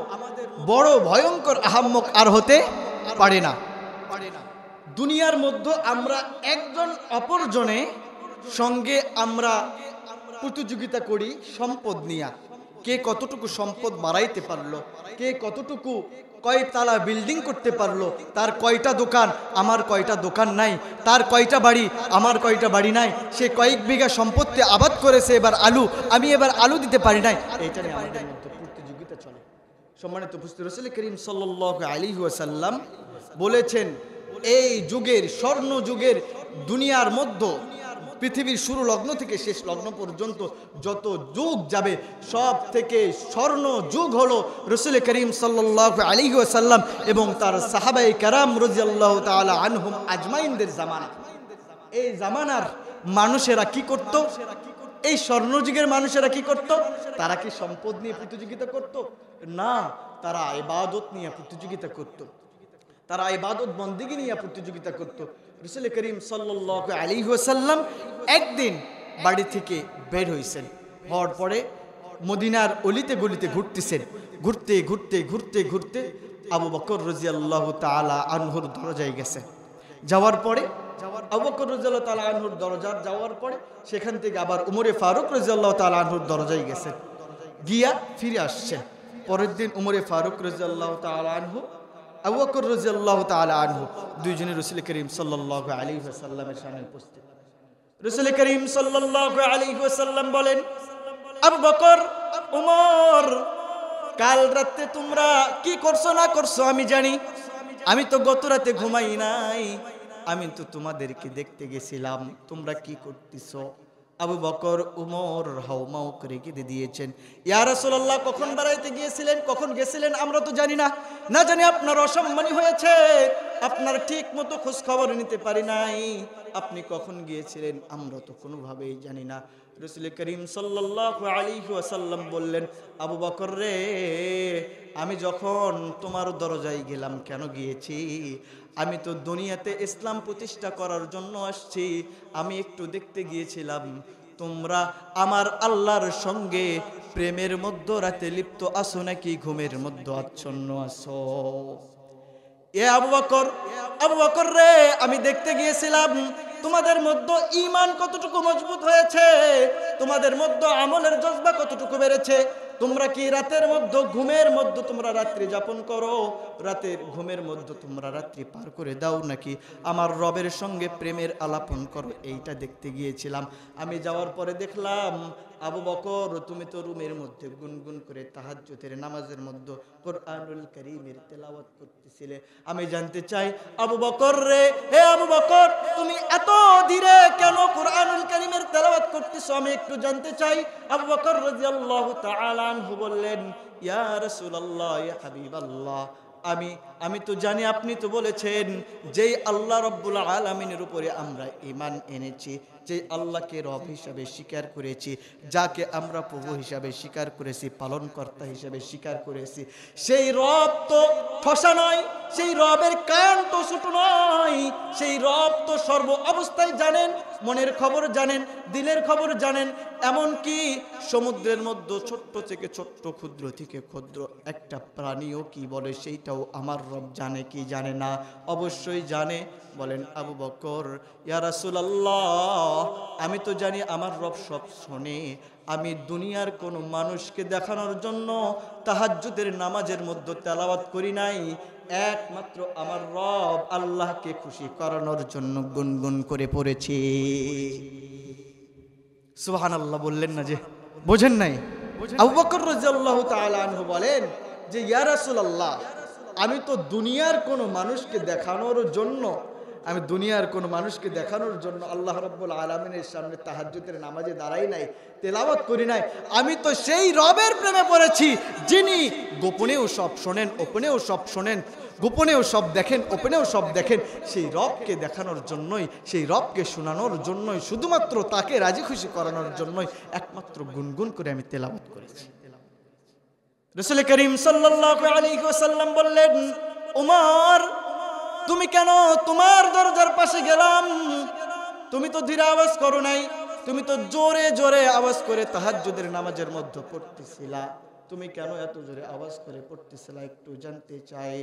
বড় ভয়ঙ্কর আহাম্মক আর হতে পারে না। দুনিয়ার মধ্যে আমরা একজন অপরজনে সঙ্গে আমরা প্রতিযোগিতা করি সম্পদ নিয়ে। কে কতটুকু সম্পদ বাড়াইতে পারলো, কে কতটুকু কয়তলা বিল্ডিং করতে পারলো, তার কয়টা দোকান, আমার কয়টা দোকান নাই, তার কয়টা বাড়ি, আমার কয়টা বাড়ি নাই, সে কয়েক বিঘা সম্পত্তি আবাদ করেছে এবার আলু, আমি এবার আলু দিতে পারি নাই। এইটা নিয়ে আমাদের মধ্যে প্রতিযোগিতা চলে। সম্মানিত উপস্থিতি, রাসূল করিম সাল্লাল্লাহু আলাইহি ওয়াসাল্লাম বলেছেন, এই যুগের, স্বর্ণ যুগের দুনিয়ার মধ্যে পৃথিবীর শুরু লগ্ন থেকে শেষ লগ্ন পর্যন্ত যত যুগ যাবে সব থেকে স্বর্ণ যুগ হলো রাসূল করিম সাল্লাল্লাহু আলাইহি ওয়াসাল্লাম এবং তার সাহাবায়ে কেরাম রাদিয়াল্লাহু তাআলা আনহুম আজমাইনদের জামানা। এই জামানার মানুষেরা কি করত? এই স্বর্ণ যুগের মানুষেরা কি করত? তারা কি সম্পদ নিয়ে প্রতিযোগিতা করত? না, তারা ইবাদত নিয়ে প্রতিযোগিতা করত, তারা ইবাদত বন্দেগী নিয়ে প্রতিযোগিতা করত। রাসূল করিম সাল্লাল্লাহু আলাইহি ওয়াসাল্লাম একদিন বাড়ি থেকে বের হইছেন, হওয়ার পরে মদিনার অলিতে গলিতে ঘুরতেছেন। ঘুরতে ঘুরতে ঘুরতে ঘুরতে আবু বকর রাদিয়াল্লাহু তাআলা আনহুর দরজায় গেছেন। যাওয়ার পরে আবু বকর রাদিয়াল্লাহু তাআলা আনহুর দরজার যাওয়ার পরে সেখান থেকে আবার উমরে ফারুক রাদিয়াল্লাহু তাআলা আনহুর দরজায় গেছেন, গিয়া ফিরে আসছেন। পরের দিন উমরে ফারুক রাদিয়াল্লাহু তাআলা আনহু, আবু বকর রাদিয়াল্লাহু তাআলা আনহু দুইজনে রাসূল করিম সাল্লাল্লাহু আলাইহি ওয়াসাল্লামের সামনে উপস্থিত। রাসূল করিম সাল্লাল্লাহু আলাইহি ওয়াসাল্লাম বলেন, আবু বকর, উমর, কাল রাতে তোমরা কি করছো না করছো আমি জানি। আমি তো গত রাতে ঘুমাই নাই, আমি তো তোমাদেরকে দেখতে গেছিলাম তোমরা কি করতেছো। আবু বকর উমর হাউমাউ করে কেঁদে দিয়েছেন, ইয়া রাসূলুল্লাহ, কখন বেড়াইতে গিয়েছিলেন, কখন গেছিলেন আমরা তো জানি না, না জানি আপনার অসম্মানী হয়েছে, আপনার ঠিক মতো খোঁজ খবর নিতে পারি নাই, আপনি কখন গিয়েছিলেন আমরা তো কোনোভাবেই জানি না। রাসূল করিম সাল্লাল্লাহু আলাইহি ওয়াসাল্লাম বললেন, আবু বকর রে, আমি যখন তোমার দরজায় গেলাম কেন গিয়েছি? আমি তো দুনিয়াতে ইসলাম প্রতিষ্ঠা করার জন্য আসছি। আমি একটু দেখতে গিয়েছিলাম তোমরা আমার আল্লাহর সঙ্গে প্রেমের মধ্যে রাতে লিপ্ত আছো নাকি ঘুমের মধ্যে আচ্ছন্ন আছো। এ আবু বকর, আবু বকর রে, আমি দেখতে গিয়েছিলাম তোমাদের মধ্যে ঈমান কতটুকু মজবুত হয়েছে, তোমাদের মধ্যে আমলের জজবা কতটুকু বেড়েছে। তোমরা কি রাতের মধ্যে ঘুমের মধ্যে তোমরা রাত্রি যাপন করো, রাতের ঘুমের মধ্যে তোমরা রাত্রি পার করে দাও নাকি আমার রবের সঙ্গে প্রেমের আলাপন করো, এইটা দেখতে গিয়েছিলাম। আমি যাওয়ার পরে দেখলাম আবু বকর তুমি তো রুমের মধ্যে গুনগুন করে তাহাজ্জুদের নামাজের মধ্যে কোরআনুল কারীমের তেলাওয়াত করতেছিলে। আমি জানতে চাই আবু বকর রে, হে আবু বকর, তুমি এত ধীরে কেন কোরআনুল কারীমের তেলাওয়াত করতেছো, আমি একটু জানতে চাই। আবু বকর রাদিয়াল্লাহু তাআলা আনহু বললেন, ইয়া রাসূলুল্লাহ, ইয়া হাবিবাল্লাহ, আমি তো জানি আপনি তো বলেছেন যেই আল্লাহ রাব্বুল আলামিনের উপরে আমরা ঈমান এনেছি, যে আল্লাহকে রব হিসাবে স্বীকার করেছি, যাকে আমরা প্রভু হিসাবে স্বীকার করেছি, পালনকর্তা হিসাবে স্বীকার করেছি, সেই রব তো ঠসা নয়, সেই রবের কান তো ছোট নয়, সেই রব তো সর্ব অবস্থায় জানেন, মনের খবর জানেন, দিলের খবর জানেন। এমনকি সমুদ্রের মধ্যে ছোট্ট থেকে ছোট্ট, ক্ষুদ্র থেকে ক্ষুদ্র একটা প্রাণীও কি বলে সেইটাও আমার রব জানে কি জানে না? অবশ্যই জানে। বলেন আবু বকর, ইয়া রাসূলুল্লাহ, আমি তো জানি আমার রব সব শোনে। আমি দুনিয়ার কোনো মানুষকে দেখানোর জন্য তাহাজ্জুদের নামাজের মধ্যে তেলাওয়াত করি নাই, একমাত্র আমার রব আল্লাহকে খুশি করানোর জন্য গুনগুন করে পড়েছি। সুবহানাল্লাহ বললেন না যে? বোঝেন নাই? আবু বকর রাদিয়াল্লাহু তাআলা আনহু বলেন যে ইয়া রাসূলুল্লাহ, আমি তো দুনিয়ার কোনো মানুষকে দেখানোর জন্য আল্লাহ রাব্বুল আলামিনের সামনে তাহাজ্জুদের নামাজে দাঁড়াই নাই, তেলাওয়াত করি নাই। আমি তো সেই রবের প্রেমে পড়েছি যিনি গোপনেও সব শোনেন, ওপেনেও সব শোনেন, গোপনেও সব দেখেন, ওপেনেও সব দেখেন। সেই রবকে দেখানোর জন্যই, সেই রবকে শোনানোর জন্যই, শুধুমাত্র তাকে রাজি খুশি করানোর জন্যই একমাত্র গুনগুন করে আমি তেলাওয়াত করেছি। রাসূল করিম সাল্লাল্লাহু আলাইহি ওয়াসাল্লাম বললেন, উমর, তুমি কেন তোমার দরজার পাশে গেলাম? তুমি তো ধীরে আওয়াজ করো নাই, তুমি তো জোরে জোরে আওয়াজ করে তাহাজ্জুদের নামাজের মধ্যে পড়তেছিলা। তুমি কেন এত জোরে আওয়াজ করে পড়তেছিলা একটু জানতে চাই।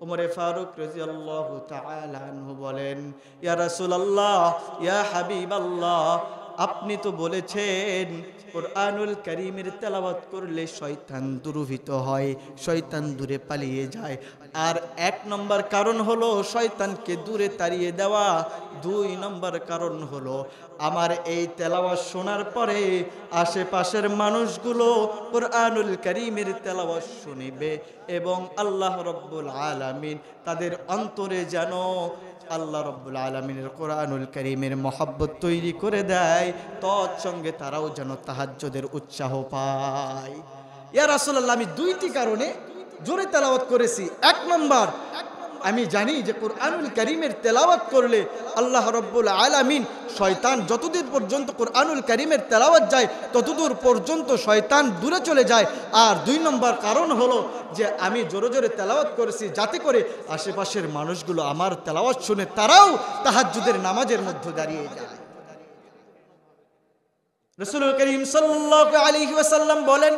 উমরে ফারুক রাদিয়াল্লাহু তাআলা আনহু বলেন, ইয়া রাসূলুল্লাহ, ইয়া হাবিবাল্লাহ, আপনি তো বলেছেন কুরআনুল কারীমের তেলাওয়াত করলে শয়তান দুরভিত হয়, শয়তান দূরে পালিয়ে যায়। আর 1 নম্বর কারণ হলো শয়তানকে দূরে তাড়িয়ে দেওয়া, 2 নম্বর কারণ হলো আমার এই তেলাওয়াত শোনার পরে আশেপাশের মানুষগুলো কুরআনুল কারীমের তেলাওয়াত শুনবে এবং আল্লাহ রাব্বুল আলামিন তাদের অন্তরে যেন আল্লাহ রাব্বুল আলামিনের কোরআনুল কারীমের মহব্বত তৈরি করে দেয়, তৎসঙ্গে তারাও যেন তাহাজ্জুদের উৎসাহ পায়। ইয়া রাসূলুল্লাহ, আমি 2টি কারণে জোরে তেলাওয়াত করেছি। 1 নম্বর, আমি জানি যে কোরআনুল কারীমের তেলাওয়াত করলে আল্লাহ রাব্বুল আলামিন, শয়তান যতদূর পর্যন্ত কোরআনুল কারীমের তেলাওয়াত যায় ততদূর পর্যন্ত শয়তান দূরে চলে যায়। আর 2 নম্বর কারণ হলো যে আমি জোরে জোরে তেলাওয়াত করেছি যাতে করে আশেপাশের মানুষগুলো আমার তেলাওয়াত শুনে তারাও তাহাজ্জুদের নামাজের মধ্যে দাঁড়িয়ে যায়। রাসূল করিম সাল্লাল্লাহু আলাইহি ওয়াসাল্লাম বলেন,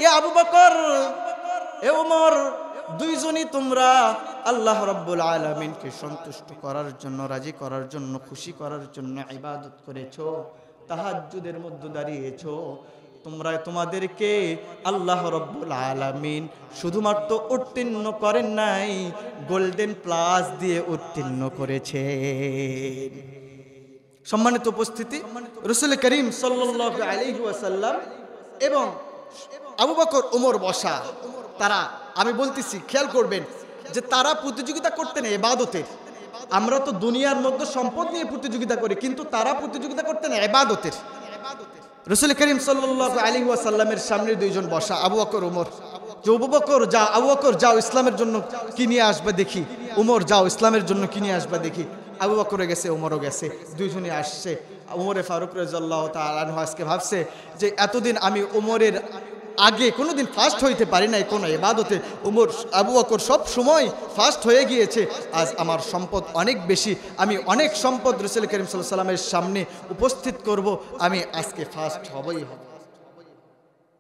এ আবু বকর, এ ওমর, 2 জনই তোমরা আল্লাহ রাব্বুল আলামিনকে সন্তুষ্ট করার জন্য, রাজি করার জন্য, খুশি করার জন্য ইবাদত করেছো, তাহাজ্জুদের মধ্যে দাঁড়িয়েছো। তোমাদেরকে আল্লাহ রাব্বুল আলামিন শুধুমাত্র উত্তীর্ণ করেন নাই, গোল্ডেন প্লাস দিয়ে উত্তীর্ণ করেছেন। সম্মানিত উপস্থিতি, রাসূল করিম সাল্লাল্লাহু আলাইহি ওয়াসাল্লাম এবং আবু বকর, ওমর বসা, তারা, আমি বলতেছি খেয়াল করবেন যে তারা প্রতিযোগিতা করতেন ইবাদতের। আমরা তো দুনিয়ার মধ্যে সম্পদ নিয়ে প্রতিযোগিতা করি, কিন্তু তারা প্রতিযোগিতা করতেন ইবাদতের। রাসূল করিম সাল্লাল্লাহু আলাইহি ওয়াসাল্লামের সামনে 2 জন বসা, আবু বকর, ওমর। যে আবু বকর, যা আবু বকর যাও ইসলামের জন্য কি নিয়ে আসবে দেখি, ওমর যাও ইসলামের জন্য কি নিয়ে আসবে দেখি। আবু বকরও গেছে, ওমরও গেছে, 2 জনই আসছে। ওমরে ফারুক রাদিয়াল্লাহু তাআলা আনহু আজকে ভাবছে যে এতদিন আমি ওমরের আগে কোনোদিন ফার্স্ট হইতে পারি নাই কোনো ইবাদতে, আবু বকর সব সময় ফার্স্ট হয়ে গিয়েছে। আজ আমার সম্পদ অনেক বেশি, আমি অনেক সম্পদ রাসূল করিম সাল্লাল্লাহু আলাইহি ওয়াসাল্লামের সামনে উপস্থিত করব, আমি আজকে ফার্স্ট হবই হব।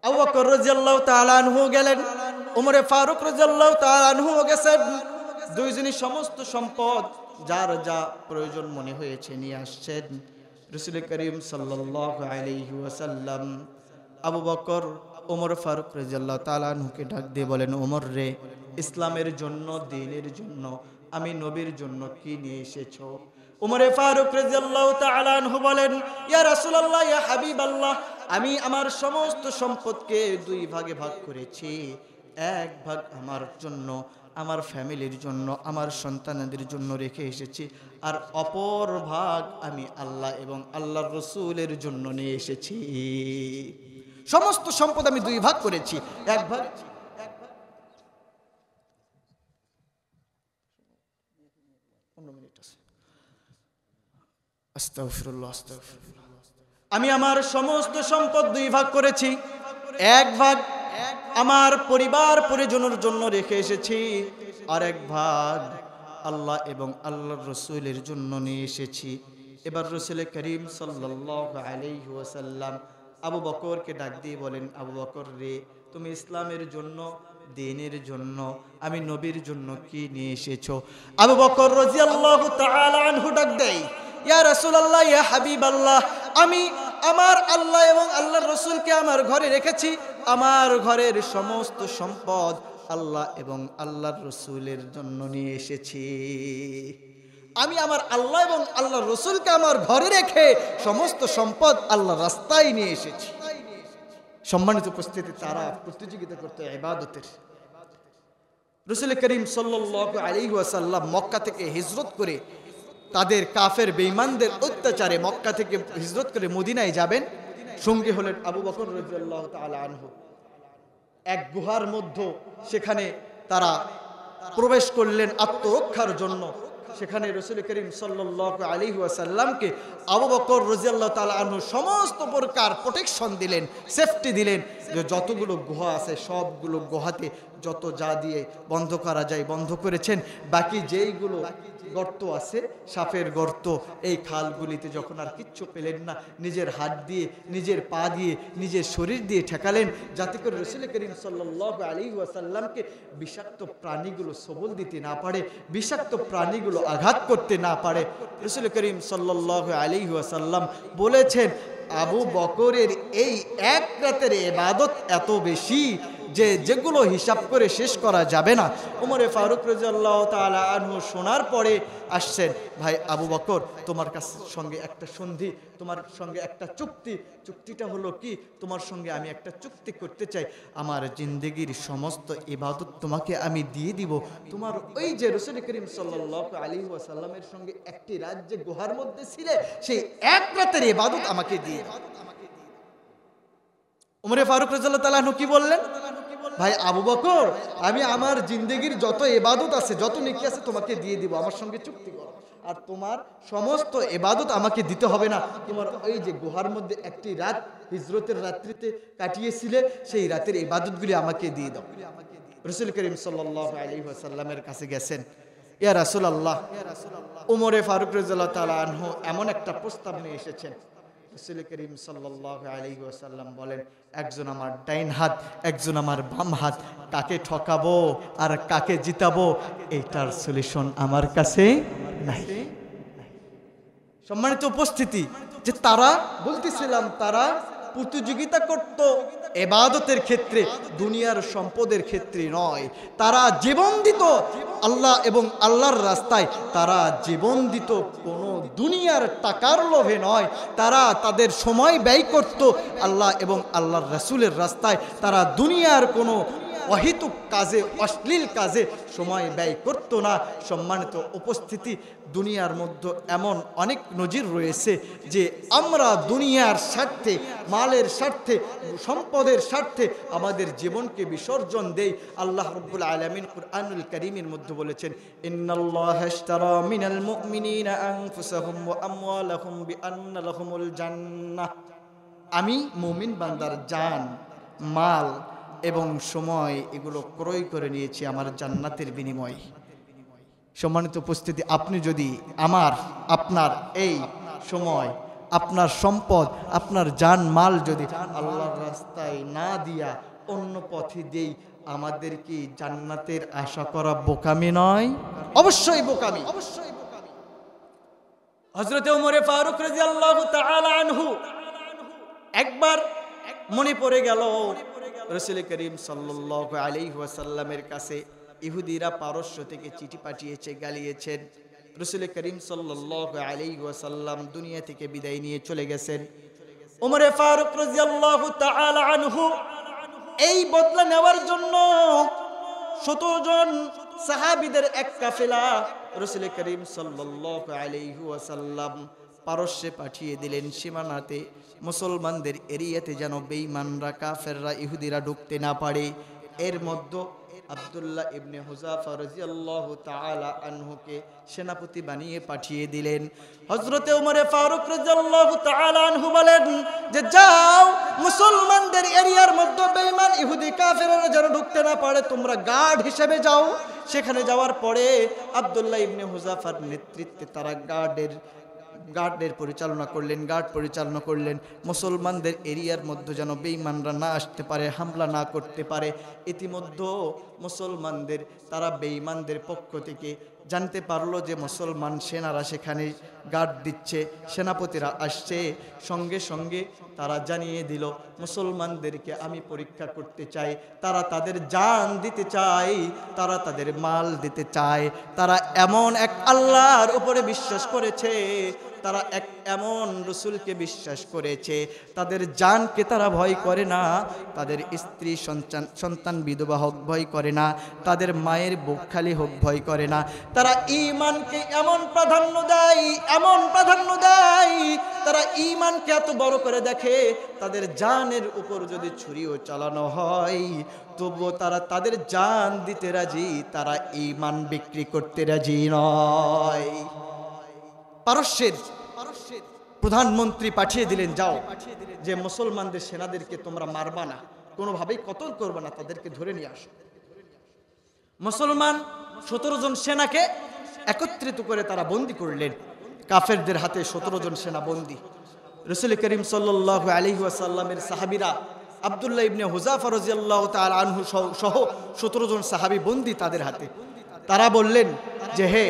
আবু বকর রাদিয়াল্লাহু তাআলা আনহু গেলেন, ওমরে ফারুক রাদিয়াল্লাহু তাআলা আনহু গেছেন। 2 জনই সমস্ত সম্পদ যার যা প্রয়োজন মনে হয়েছে নিয়ে আসছেন। রাসূল করিম সাল্লাল্লাহু আলাইহি ওয়াসাল্লাম আবু বকর, ওমর ফারুক রাদিয়াল্লাহু তাআলা আনহুকে ডাক দিয়ে বলেন, ওমর রে, ইসলামের জন্য, দ্বীনের জন্য, আমি নবীর জন্য কি নিয়ে এসেছো? ওমরে ফারুক রাদিয়াল্লাহু তাআলা আনহু বলেন, ইয়া রাসূলুল্লাহ, ইয়া হাবিবাল্লাহ, আমি আমার সমস্ত সম্পদকে 2 ভাগে ভাগ করেছি। 1 ভাগ আমার জন্য, আমার ফ্যামিলির জন্য, আমার সন্তানদের জন্য রেখে এসেছি, আর অপর ভাগ আমি আল্লাহ এবং আল্লাহর রাসূলের জন্য নিয়ে এসেছি। সমস্ত সম্পদ আমি 2 ভাগ করেছি। 1 ভাগ আমি আমার সমস্ত সম্পদ 2 ভাগ করেছি। 1 ভাগ আমার পরিবার পরিজনের জন্য রেখে এসেছি, আর 1 ভাগ আল্লাহ এবং আল্লাহর রাসূলের জন্য নিয়ে এসেছি। এবার রাসূল করিম সাল্লাল্লাহু আলাইহি ওয়াসাল্লাম আবু বকরকে ডাক দিয়ে বলেন, আবু বকর রে, তুমি ইসলামের জন্য, দ্বীনের জন্য, আমি নবীর জন্য কি নিয়ে এসেছো? আবু বকর রাদিয়াল্লাহু তাআলা আনহু ডাক দেয়, ইয়া রাসূলুল্লাহ, ইয়া হাবিবাল্লাহ, আমি আমার আল্লাহ এবং আল্লাহর রাসূলকে আমার ঘরে রেখেছি। আমার ঘরের সমস্ত সম্পদ আল্লাহ এবং আল্লাহর রসুলের জন্য নিয়ে এসেছি। আমি আমার আল্লাহ এবং আল্লাহর রসুলকে আমার ঘরে রেখে সমস্ত সম্পদ আল্লাহর রাস্তায় নিয়ে এসেছি। সম্মানিত উপস্থিতি, তারা প্রতিযোগিতা করতে ইবাদতের। রাসূল করিম সাল্লাল্লাহু আলাইহি ওয়াসাল্লাম মক্কা থেকে হিজরত করে তাদের কাফের বেঈমানদের অত্যাচারে মক্কা থেকে হিজরত করে মদিনায় যাবেন। সঙ্গী হলেন আবু বকর রাদিয়াল্লাহু তাআলা আনহু। এক গুহার মধ্যে সেখানে তারা প্রবেশ করলেন আত্মরক্ষার জন্য। সেখানে রাসূল করিম সাল্লাল্লাহু আলাইহি ওয়াসাল্লামকে আবু বকর রাদিয়াল্লাহু তাআলা আনহু সমস্ত প্রকার প্রোটেকশন দিলেন, সেফটি দিলেন, যে যতগুলো গুহা আছে সবগুলো গুহাতে যত যা দিয়ে বন্ধ করা যায় বন্ধ করেছেন। বাকি যেইগুলো গর্ত আছে, সাপের গর্ত, এই খালগুলিতে যখন আর কিচ্ছু পেলেন না, নিজের হাত দিয়ে, নিজের পা দিয়ে, নিজের শরীর দিয়ে ঠেকালেন, যাতে করে রাসূল করিম সাল্লাল্লাহু আলাইহি ওয়াসাল্লামকে বিষাক্ত প্রাণীগুলো সবল দিতে না পারে, বিষাক্ত প্রাণীগুলো আঘাত করতে না পারে। রাসূল করিম সাল্লাল্লাহু আলাইহি ওয়াসাল্লাম বলেছেন, আবু বকরের এই এক রাতের ইবাদত এত বেশি যে যেগুলো হিসাব করে শেষ করা যাবে না। ওমর ফারুক রাদিয়াল্লাহু তাআলা আনহু শোনার পরে আসছেন, ভাই আবু বকর, তোমার সঙ্গে একটা সন্ধি, তোমার সঙ্গে একটা চুক্তিটা হলো কি, তোমার সঙ্গে আমি একটা চুক্তি করতে চাই, আমার জিন্দেগির সমস্ত ইবাদত তোমাকে আমি দিয়ে দিব। তোমার ওই যে রাসূল করিম সাল্লাল্লাহু আলাইহি ওয়াসাল্লামের সঙ্গে একটি রাত যে গুহার মধ্যে ছিলে, সেই এক রাতের ইবাদত আমাকে দিয়ে দাও। ওমর ফারুক রাদিয়াল্লাহু তাআলা আনহু কি বললেন? ভাই আবু বকর, আমি আমার জিন্দেগির যত ইবাদত আছে, যত নেকি আছে তোমাকে দিয়ে দিব, আমার সঙ্গে চুক্তি করো। আর তোমার সমস্ত ইবাদত আমাকে দিতে হবে না, তোমার ওই যে গুহার মধ্যে একটি রাত হিজরতের রাত্রিতে কাটিয়েছিলে, সেই রাতের ইবাদতগুলি আমাকে দিয়ে দাও। রাসূল করিম সাল্লাল্লাহু আলাইহি ওয়াসাল্লামের কাছে গেছেন, ইয়া রাসূলুল্লাহ, ওমর ফারুক রাদিয়াল্লাহু তাআলা আনহু এমন একটা প্রস্তাব নিয়ে এসেছেন। রাসূল করিম সাল্লাল্লাহু আলাইহি ওয়াসাল্লাম বলেন, একজন আমার ডাইন হাত, একজন আমার বাম হাত, কাকে ঠকাবো আর কাকে জিতাবো এইটার সলিউশন আমার কাছে নাই। সম্মানিত উপস্থিতি, যে তারা বলতেছিলাম, তারা প্রতিযোগিতা করত ইবাদতের ক্ষেত্রে, দুনিয়ার সম্পদের ক্ষেত্রে নয়। তারা জীবন দিত আল্লাহ এবং আল্লাহর রাস্তায়, তারা জীবন দিত কোনো দুনিয়ার টাকার লোভে নয়। তারা তাদের সময় ব্যয় করত আল্লাহ এবং আল্লাহর রাসূলের রাস্তায়। তারা দুনিয়ার কোনো অহিতুক কাজে, অশ্লীল কাজে সময় ব্যয় করত না। সম্মানিত উপস্থিতি, দুনিয়ার মধ্যে এমন অনেক নজির রয়েছে যে আমরা দুনিয়ার স্বার্থে, মালের স্বার্থে, সম্পদের স্বার্থে আমাদের জীবনকে বিসর্জন দেই। আল্লাহ রাব্বুল আলামিন কুরআনুল কারীমের মধ্যে বলেছেন, ইন্নাল্লাহা ইশতারা মিনাল মুমিনিনা আনফুসাহুম ওয়া আমওয়ালাহুম বিআন্না লাহুমুল জান্নাহ। আমি মুমিন বান্দার জান, মাল এবং সময় এগুলো ক্রয় করে নিয়েছি আমার জান্নাতের বিনিময়ে। সম্মানিত উপস্থিতি, আপনি যদি আপনার এই সময়, আপনার সম্পদ, আপনার জান মাল যদি আল্লাহর রাস্তায় না দিয়া অন্য পথে দেই, আমাদের কি জান্নাতের আশা করা বোকামি নয়? অবশ্যই বোকামি। হযরত ওমর ফারুক রাদিয়াল্লাহু তাআলা আনহু একবার মনে পড়ে গেল, রাসূল করিম সাল্লাল্লাহু আলাইহি ওয়াসাল্লামের কাছে ইহুদিরা পারস্য থেকে চিঠি পাঠিয়েছে, গালিয়েছেন। রাসূল করিম সাল্লাল্লাহু আলাইহি ওয়াসাল্লাম দুনিয়া থেকে বিদায় নিয়ে চলে গেছেন। ওমর ফারুক রাদিয়াল্লাহু তাআলা আনহু এই বদলা নেওয়ার জন্য ১৭ জন সাহাবীদের এক কাফেলা রাসূল করিম সাল্লাল্লাহু আলাইহি ওয়াসাল্লাম পারস্যে পাঠিয়ে দিলেন। সীমানাতে মুসলমানদের এরিয়াতে যেন বেঈমানরা, কাফেররা, ইহুদিরা ঢুকতে না পারে। এর মধ্যে আব্দুল্লাহ ইবনে হুযাফা রাদিয়াল্লাহু তাআলা আনহুকে সেনাপতি বানিয়ে পাঠিয়ে দিলেন। হযরতে ওমর ফারুক রাদিয়াল্লাহু তাআলা আনহু বলেন যে, যাও মুসলমানদের এরিয়ার মধ্যে বেঈমান ইহুদি কাফেররা যেন ঢুকতে না পারে, তোমরা গার্ড হিসেবে যাও। সেখানে যাওয়ার পরে আব্দুল্লাহ ইবনে হুযাফার নেতৃত্বে তারা গার্ড পরিচালনা করলেন। মুসলমানদের এরিয়ার মধ্যে যেন বেঈমানরা না আসতে পারে, হামলা না করতে পারে। ইতিমধ্যে মুসলমানদের তারা বেঈমানদের পক্ষ থেকে জানতে পারলো যে মুসলমান সেনারা সেখানে গার্ড দিচ্ছে, সেনাপতিরা আসছে, সঙ্গে সঙ্গে তারা জানিয়ে দিল মুসলমানদেরকে আমি পরীক্ষা করতে চাই, তারা তাদের জান দিতে চায়, তারা তাদের মাল দিতে চায়, তারা এমন এক আল্লাহর উপরে বিশ্বাস করেছে, তারা এক এমন রসুলকে বিশ্বাস করেছে, তাদের জানকে তারা ভয় করে না, তাদের স্ত্রী সন্তান বিধবা হোক ভয় করে না, তাদের মায়ের বুক খালি হোক ভয় করে না, তারা ঈমানকে এমন প্রাধান্য দেয়, এমন প্রাধান্য দেয়, তারা ঈমানকে এত বড় করে দেখে, তাদের জানের উপর যদি ছুরিও চালানো হয় তবুও তারা তাদের জান দিতে রাজি, তারা ঈমান বিক্রি করতে রাজি নয়। পারস্যের প্রধানমন্ত্রী পাঠিয়ে দিলেন, যাও যে মুসলমানদের সেনাদেরকে তোমরা মারবা না, কোনোভাবেই কতল করবে না, তাদেরকে ধরে নিয়ে আসো। মুসলমান 17 জন সেনাকে একত্রিত করে তারা বন্দী করলেন, কাফেরদের হাতে 17 জন সেনা বন্দী। রাসূল করিম সাল্লাল্লাহু আলাইহি ওয়াসাল্লামের সাহাবীরা আব্দুল্লাহ ইবনে হুযাফা রাদিয়াল্লাহু তাআলা আনহু সহ 17 জন সাহাবী বন্দী তাদের হাতে। তারা বললেন যে হে,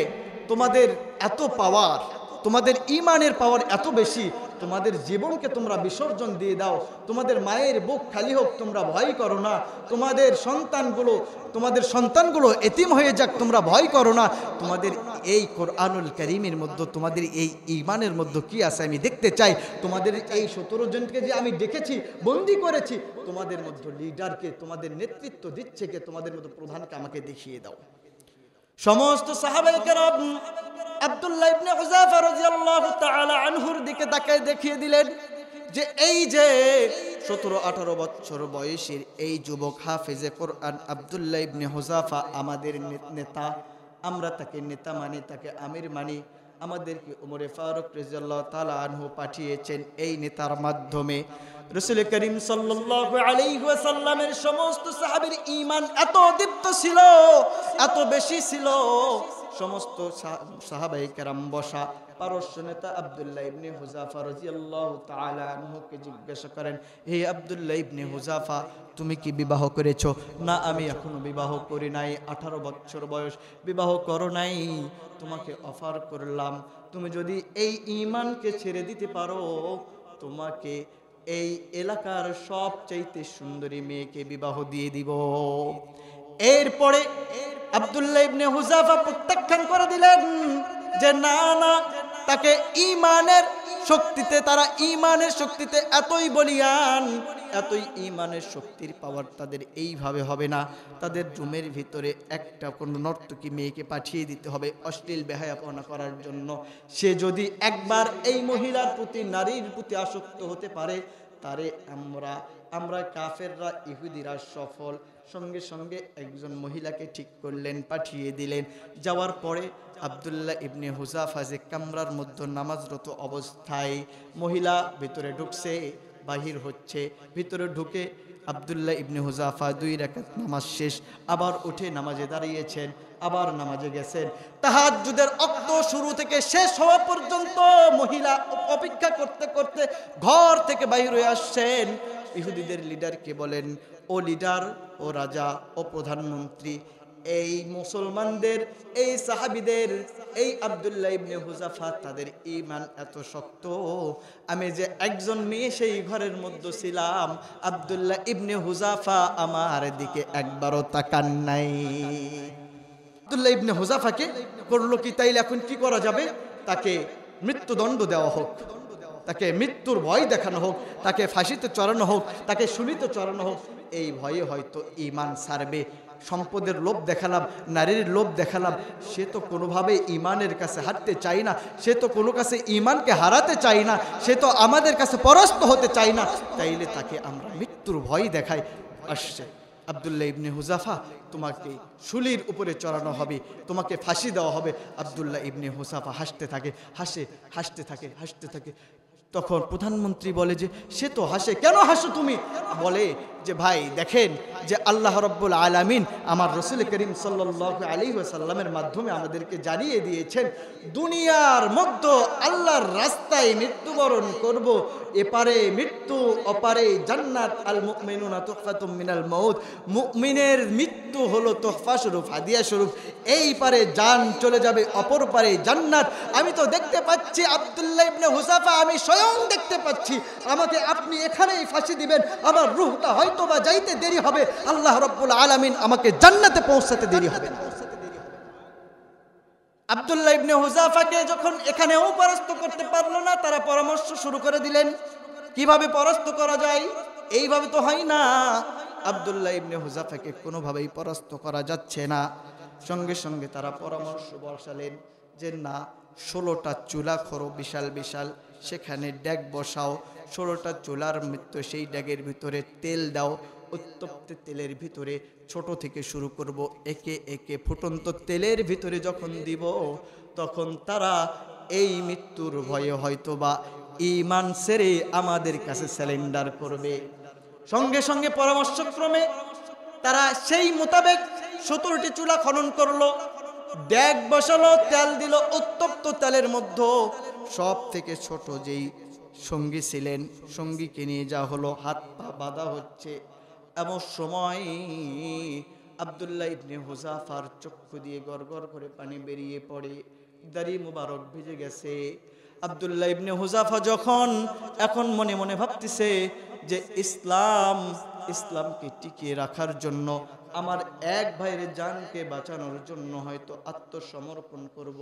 তোমাদের এত পাওয়ার, তোমাদের ঈমানের পাওয়ার এত বেশি, তোমাদের জীবনকে তোমরা বিসর্জন দিয়ে দাও, তোমাদের মায়ের বুক খালি হোক, তোমরা ভয় করো না, তোমাদের সন্তানগুলো এতিম হয়ে যাক, তোমরা ভয় করো না, তোমাদের এই কোরআনুল কারীমের মধ্যে, তোমাদের এই ঈমানের মধ্যে কি আছে আমি দেখতে চাই, তোমাদের এই 17 জনকে যে আমি দেখেছি বন্দী করেছি, তোমাদের মধ্যে লিডারকে, তোমাদের নেতৃত্ব দিচ্ছে কে, তোমাদের মধ্যে প্রধানকে আমাকে দেখিয়ে দাও। সমস্ত সাহাবায়ে কেরাম আব্দুল্লাহ ইবনে হুযাফা রাদিয়াল্লাহু তাআলা আনহুর দিকে তাকায় দেখিয়ে দিলেন যে এই যে 17-18 বছর বয়সের এই যুবক হাফেজে কোরআন আব্দুল্লাহ ইবনে হুযাফা আমাদের নেতা, আমরা তাকে নেতা মানি, তাকে আমির মানি, আমাদেরকে ওমরে ফারুক রাদিয়াল্লাহু তাআলা আনহু পাঠিয়েছেন এই নেতার মাধ্যমে। রাসূল করিম সাল্লাল্লাহু আলাইহি ওয়াসাল্লামের সমস্ত সাহাবীর ঈমান এত দীপ্ত ছিল, এত বেশি ছিল, সমস্ত সাহাবায়ে কেরাম বসা। পারস্য নেতা আব্দুল্লাহ ইবনে হুযাফা রাদিয়াল্লাহু তাআলা আনহুকে জিজ্ঞাসা করেন, হে আব্দুল্লাহ ইবনে হুযাফা, তুমি কি বিবাহ করেছো? না, আমি এখনো বিবাহ করি নাই, 18 বছর বয়স, বিবাহ করো নাই। তোমাকে অফার করলাম, তুমি যদি এই ঈমানকে ছেড়ে দিতে পারো, তোমাকে এই এলাকার সবচাইতে সুন্দরী মেয়েকে বিবাহ দিয়ে দিব। এরপরে আব্দুল্লাহ ইবনে হুযাফা প্রত্যাখ্যান করে দিলেন যে না না, তাকে ঈমানের শক্তিতে, তারা ঈমানের শক্তিতে এতই বলিয়ান, এতই ঈমানের শক্তির পাওয়ার তাদের এইভাবে হবে না, তাদের রুমের ভিতরে একটা কোনো নর্তকী মেয়েকে পাঠিয়ে দিতে হবে অশ্লীল বেহায়াপনা করার জন্য। সে যদি একবার এই মহিলার প্রতি, নারীর প্রতি আসক্ত হতে পারে, তারে আমরা কাফেররা, ইহুদিরা সফল। সঙ্গে সঙ্গে একজন মহিলাকে ঠিক করলেন, পাঠিয়ে দিলেন। যাওয়ার পরে আব্দুল্লাহ ইবনে হুযাফা যে কামরার মধ্যে নামাজরত অবস্থায়, মহিলা ভিতরে ঢুকছে, বাহির হচ্ছে, ভিতরে ঢুকে আব্দুল্লাহ ইবনে হুযাফা 2 রাকাত নামাজ শেষ, আবার উঠে নামাজে দাঁড়িয়েছেন, আবার নামাজে গেছেন। তাহাজ্জুদের ওয়াক্ত শুরু থেকে শেষ হওয়া পর্যন্ত মহিলা অপেক্ষা করতে করতে ঘর থেকে বাইরে হয়ে আসছেন। ইহুদিদের লিডারকে বলেন, ও লিডার, ও রাজা, ও প্রধানমন্ত্রী, এই মুসলমানদের, এই সাহাবীদের, এই আব্দুল্লাহ ইবনে হুযাফা, তাদের ঈমান এত শক্ত, আমি যে একজন মেয়ে সেই ঘরের মধ্যে ছিলাম, আব্দুল্লাহ ইবনে হুযাফা আমার দিকে একবারও তাকান নাই। আব্দুল্লাহ ইবনে হুযাফাকে করলো কি, তাইলে এখন কি করা যাবে? তাকে মৃত্যুদণ্ড দেওয়া হোক, তাকে মৃত্যুর ভয় দেখানো হোক, তাকে ফাঁসিতে চড়ানো হোক, তাকে শুলিতে চড়ানো হোক। এই ভয়ে হয়তো ঈমান ছাড়বে। সম্পদের লোভ দেখালাম, নারীর লোভ দেখালাম, সে তো কোনোভাবে ঈমানের কাছে হারতে চাই না, সে তো কোনো কাছে ঈমানকে হারাতে চাই না, সে তো আমাদের কাছে পরাস্ত হতে চাই না, তাইলে তাকে আমরা মৃত্যুর ভয় দেখাই। আসছে আব্দুল্লাহ ইবনে হুযাফা, তোমাকে শুলির উপরে চড়ানো হবে, তোমাকে ফাঁসি দেওয়া হবে। আব্দুল্লাহ ইবনে হুযাফা হাসতে থাকে, হাসতে থাকে। তখন প্রধানমন্ত্রী বলে যে সে তো হাসে, কেন হাসো তুমি? বলে যে ভাই দেখেন যে আল্লাহ রাব্বুল আলামিন আমার রাসূল করিম সাল্লাল্লাহু আলাইহি ওয়াসাল্লামের মাধ্যমে আমাদেরকে জানিয়ে দিয়েছেন দুনিয়ার মধ্যে আল্লাহর রাস্তায় মৃত্যুবরণ করব, এপারে মৃত্যু অপারে জান্নাত, আল মুমিনুনা তুহফাতুম মিনাল মাউত, মুমিনের মৃত্যু হলো তোহফা স্বরূপ, হাদিয়া স্বরূপ, এই পারে জান চলে যাবে, অপর পারে জান্নাত। আমি তো দেখতে পাচ্ছি আব্দুল্লাহ ইবনে হুযাফা, আমি স্বয়ং দেখতে পাচ্ছি, আমাকে আপনি এখানেই ফাঁসি দিবেন, আমার রূহটা হয়তো বা যাইতে দেরি হবে, আল্লাহ রাব্বুল আলামিন আমাকে জান্নাতে পৌঁছাতে দেরি হবে না। আব্দুল্লাহ ইবনে হুযাফাকে যখন এখানেও পরাস্ত করতে পারলো না, তারা পরামর্শ শুরু করে দিলেন কিভাবে পরাস্ত করা যায়। এইভাবে তো হয় না, আব্দুল্লাহ ইবনে হুযাফাকে কোনোভাবেই পরাস্ত করা যাচ্ছে না। সঙ্গে সঙ্গে তারা পরামর্শ বসালেন যে না, 16টা চুলা করো বিশাল বিশাল, সেখানে ড্যাগ বসাও, 16টা চুলার মৃত্যু, সেই ড্যাগের ভিতরে তেল দাও, উত্তপ্ত তেলের ভিতরে ছোট থেকে শুরু করব, একে একে ফুটন্ত তেলের ভিতরে যখন দিব, তখন তারা এই মৃত্যুর ভয়ে হয়তোবা ঈমান ছেড়ে আমাদের কাছে স্যালেন্ডার করবে। সঙ্গে সঙ্গে পরামর্শক্রমে তারা সেই মোতাবেক 17টি চুলা খনন করলো, ড্যাগ বসালো, তেল দিল, উত্তপ্ত তেলের মধ্যে সব থেকে ছোট যেই সঙ্গী ছিলেন, সঙ্গীকে নিয়ে যাওয়া হলো, হাত পা বাঁধা হচ্ছে। এমন সময় আব্দুল্লাহ ইবনে হুযাফার চক্ষু দিয়ে গড়গড় করে পানি বেরিয়ে পড়ে, দাড়ি মুবারক ভিজে গেছে। আব্দুল্লাহ ইবনে হুযাফা যখন এখন মনে মনে ভাবতেছে যে ইসলামকে টিকিয়ে রাখার জন্য, আমার এক ভাইয়ের জানকে বাঁচানোর জন্য হয়তো আত্মসমর্পণ করব,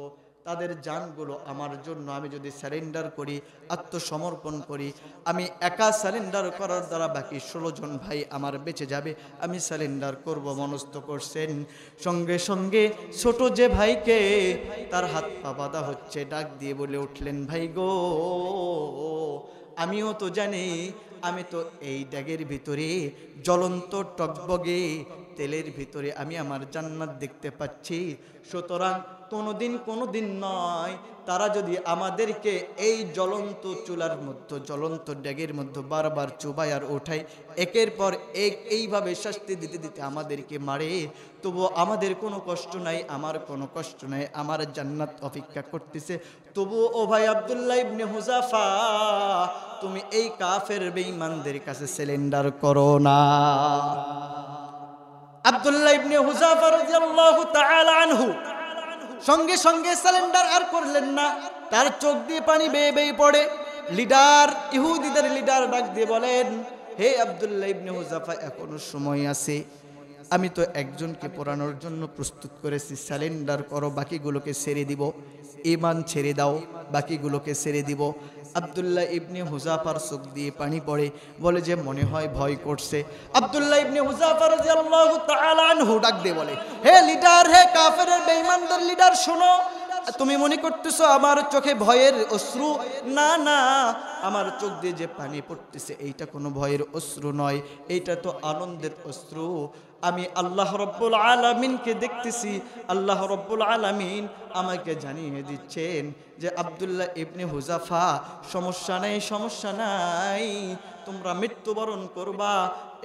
তাদের জানগুলো আমার জন্য আমি যদি স্যারেন্ডার করি, আত্মসমর্পণ করি, আমি একা স্যারেন্ডার করার দ্বারা বাকি 16 জন ভাই আমার বেঁচে যাবে, আমি স্যারেন্ডার করব মনস্থ করছেন। সঙ্গে সঙ্গে ছোট যে ভাইকে তার হাত পা বাঁধা হচ্ছে, ডাক দিয়ে বলে উঠলেন, ভাই গো, আমিও তো জানি, আমি তো এই ড্যাগের ভিতরে জ্বলন্ত টকবগে তেলের ভিতরে আমি আমার জান্নাত দেখতে পাচ্ছি, সুতরাং কোনোদিন নয়, তারা যদি আমাদেরকে এই জ্বলন্ত চুলার মধ্যে, জ্বলন্ত ড্যাগের মধ্যে বারবার চুবাই আর ওঠাই, একের পর এক এইভাবে শাস্তি দিতে দিতে আমাদেরকে মারে, তবুও আমাদের কোনো কষ্ট নাই, আমার কোনো কষ্ট নাই, আমার জান্নাত অপেক্ষা করতেছে। তবুও ও ভাই আব্দুল্লাহ ইবনে হুযাফা, তুমি এই কাফের বেঈমানদের কাছে সিলিন্ডার করো না। আব্দুল্লাহ ইবনে হুযাফা রাদিয়াল্লাহু তাআলা আনহু সঙ্গে সঙ্গে সিলিন্ডার আর করলেন না, তার চোখ দিয়ে পানি বেয়ে বেয়ে পড়ে। লিডার, ইহুদিদের লিডার ডাক দিয়ে বলেন, হে আব্দুল্লাহ ইবনে হুযাফা, এখনো সময় আছে, আমি তো একজনকে পোড়ানোর জন্য প্রস্তুত করেছি, স্যালেন্ডার করো, বাকিগুলোকে ছেড়ে দিব, ঈমান ছেড়ে দাও, বাকিগুলোকে ছেড়ে দিব। আব্দুল্লাহ ইবনে হুযাফার চোখ দিয়ে পানি পড়ে, বলে যে মনে হয় ভয় করছে। আব্দুল্লাহ ইবনে হুযাফা রাদিয়াল্লাহু তাআলা আনহু ডাক দিয়ে বলে, হে লিডার, হে কাফেরের বেঈমানদের লিডার, শোনো, তুমি মনে করতেছো আমার চোখে ভয়ের অশ্রু? না না, আমার চোখ দিয়ে যে পানি পড়তেছে এইটা কোনো ভয়ের অশ্রু নয়, এইটা তো আনন্দের অশ্রু। আমি আল্লাহ রাব্বুল আলামিনকে দেখতেছি, আল্লাহ রাব্বুল আলামিন আমাকে জানিয়ে দিচ্ছেন যে আব্দুল্লাহ ইবনে হুযাফা, সমস্যা নাই, তোমরা মৃত্যুবরণ করবা,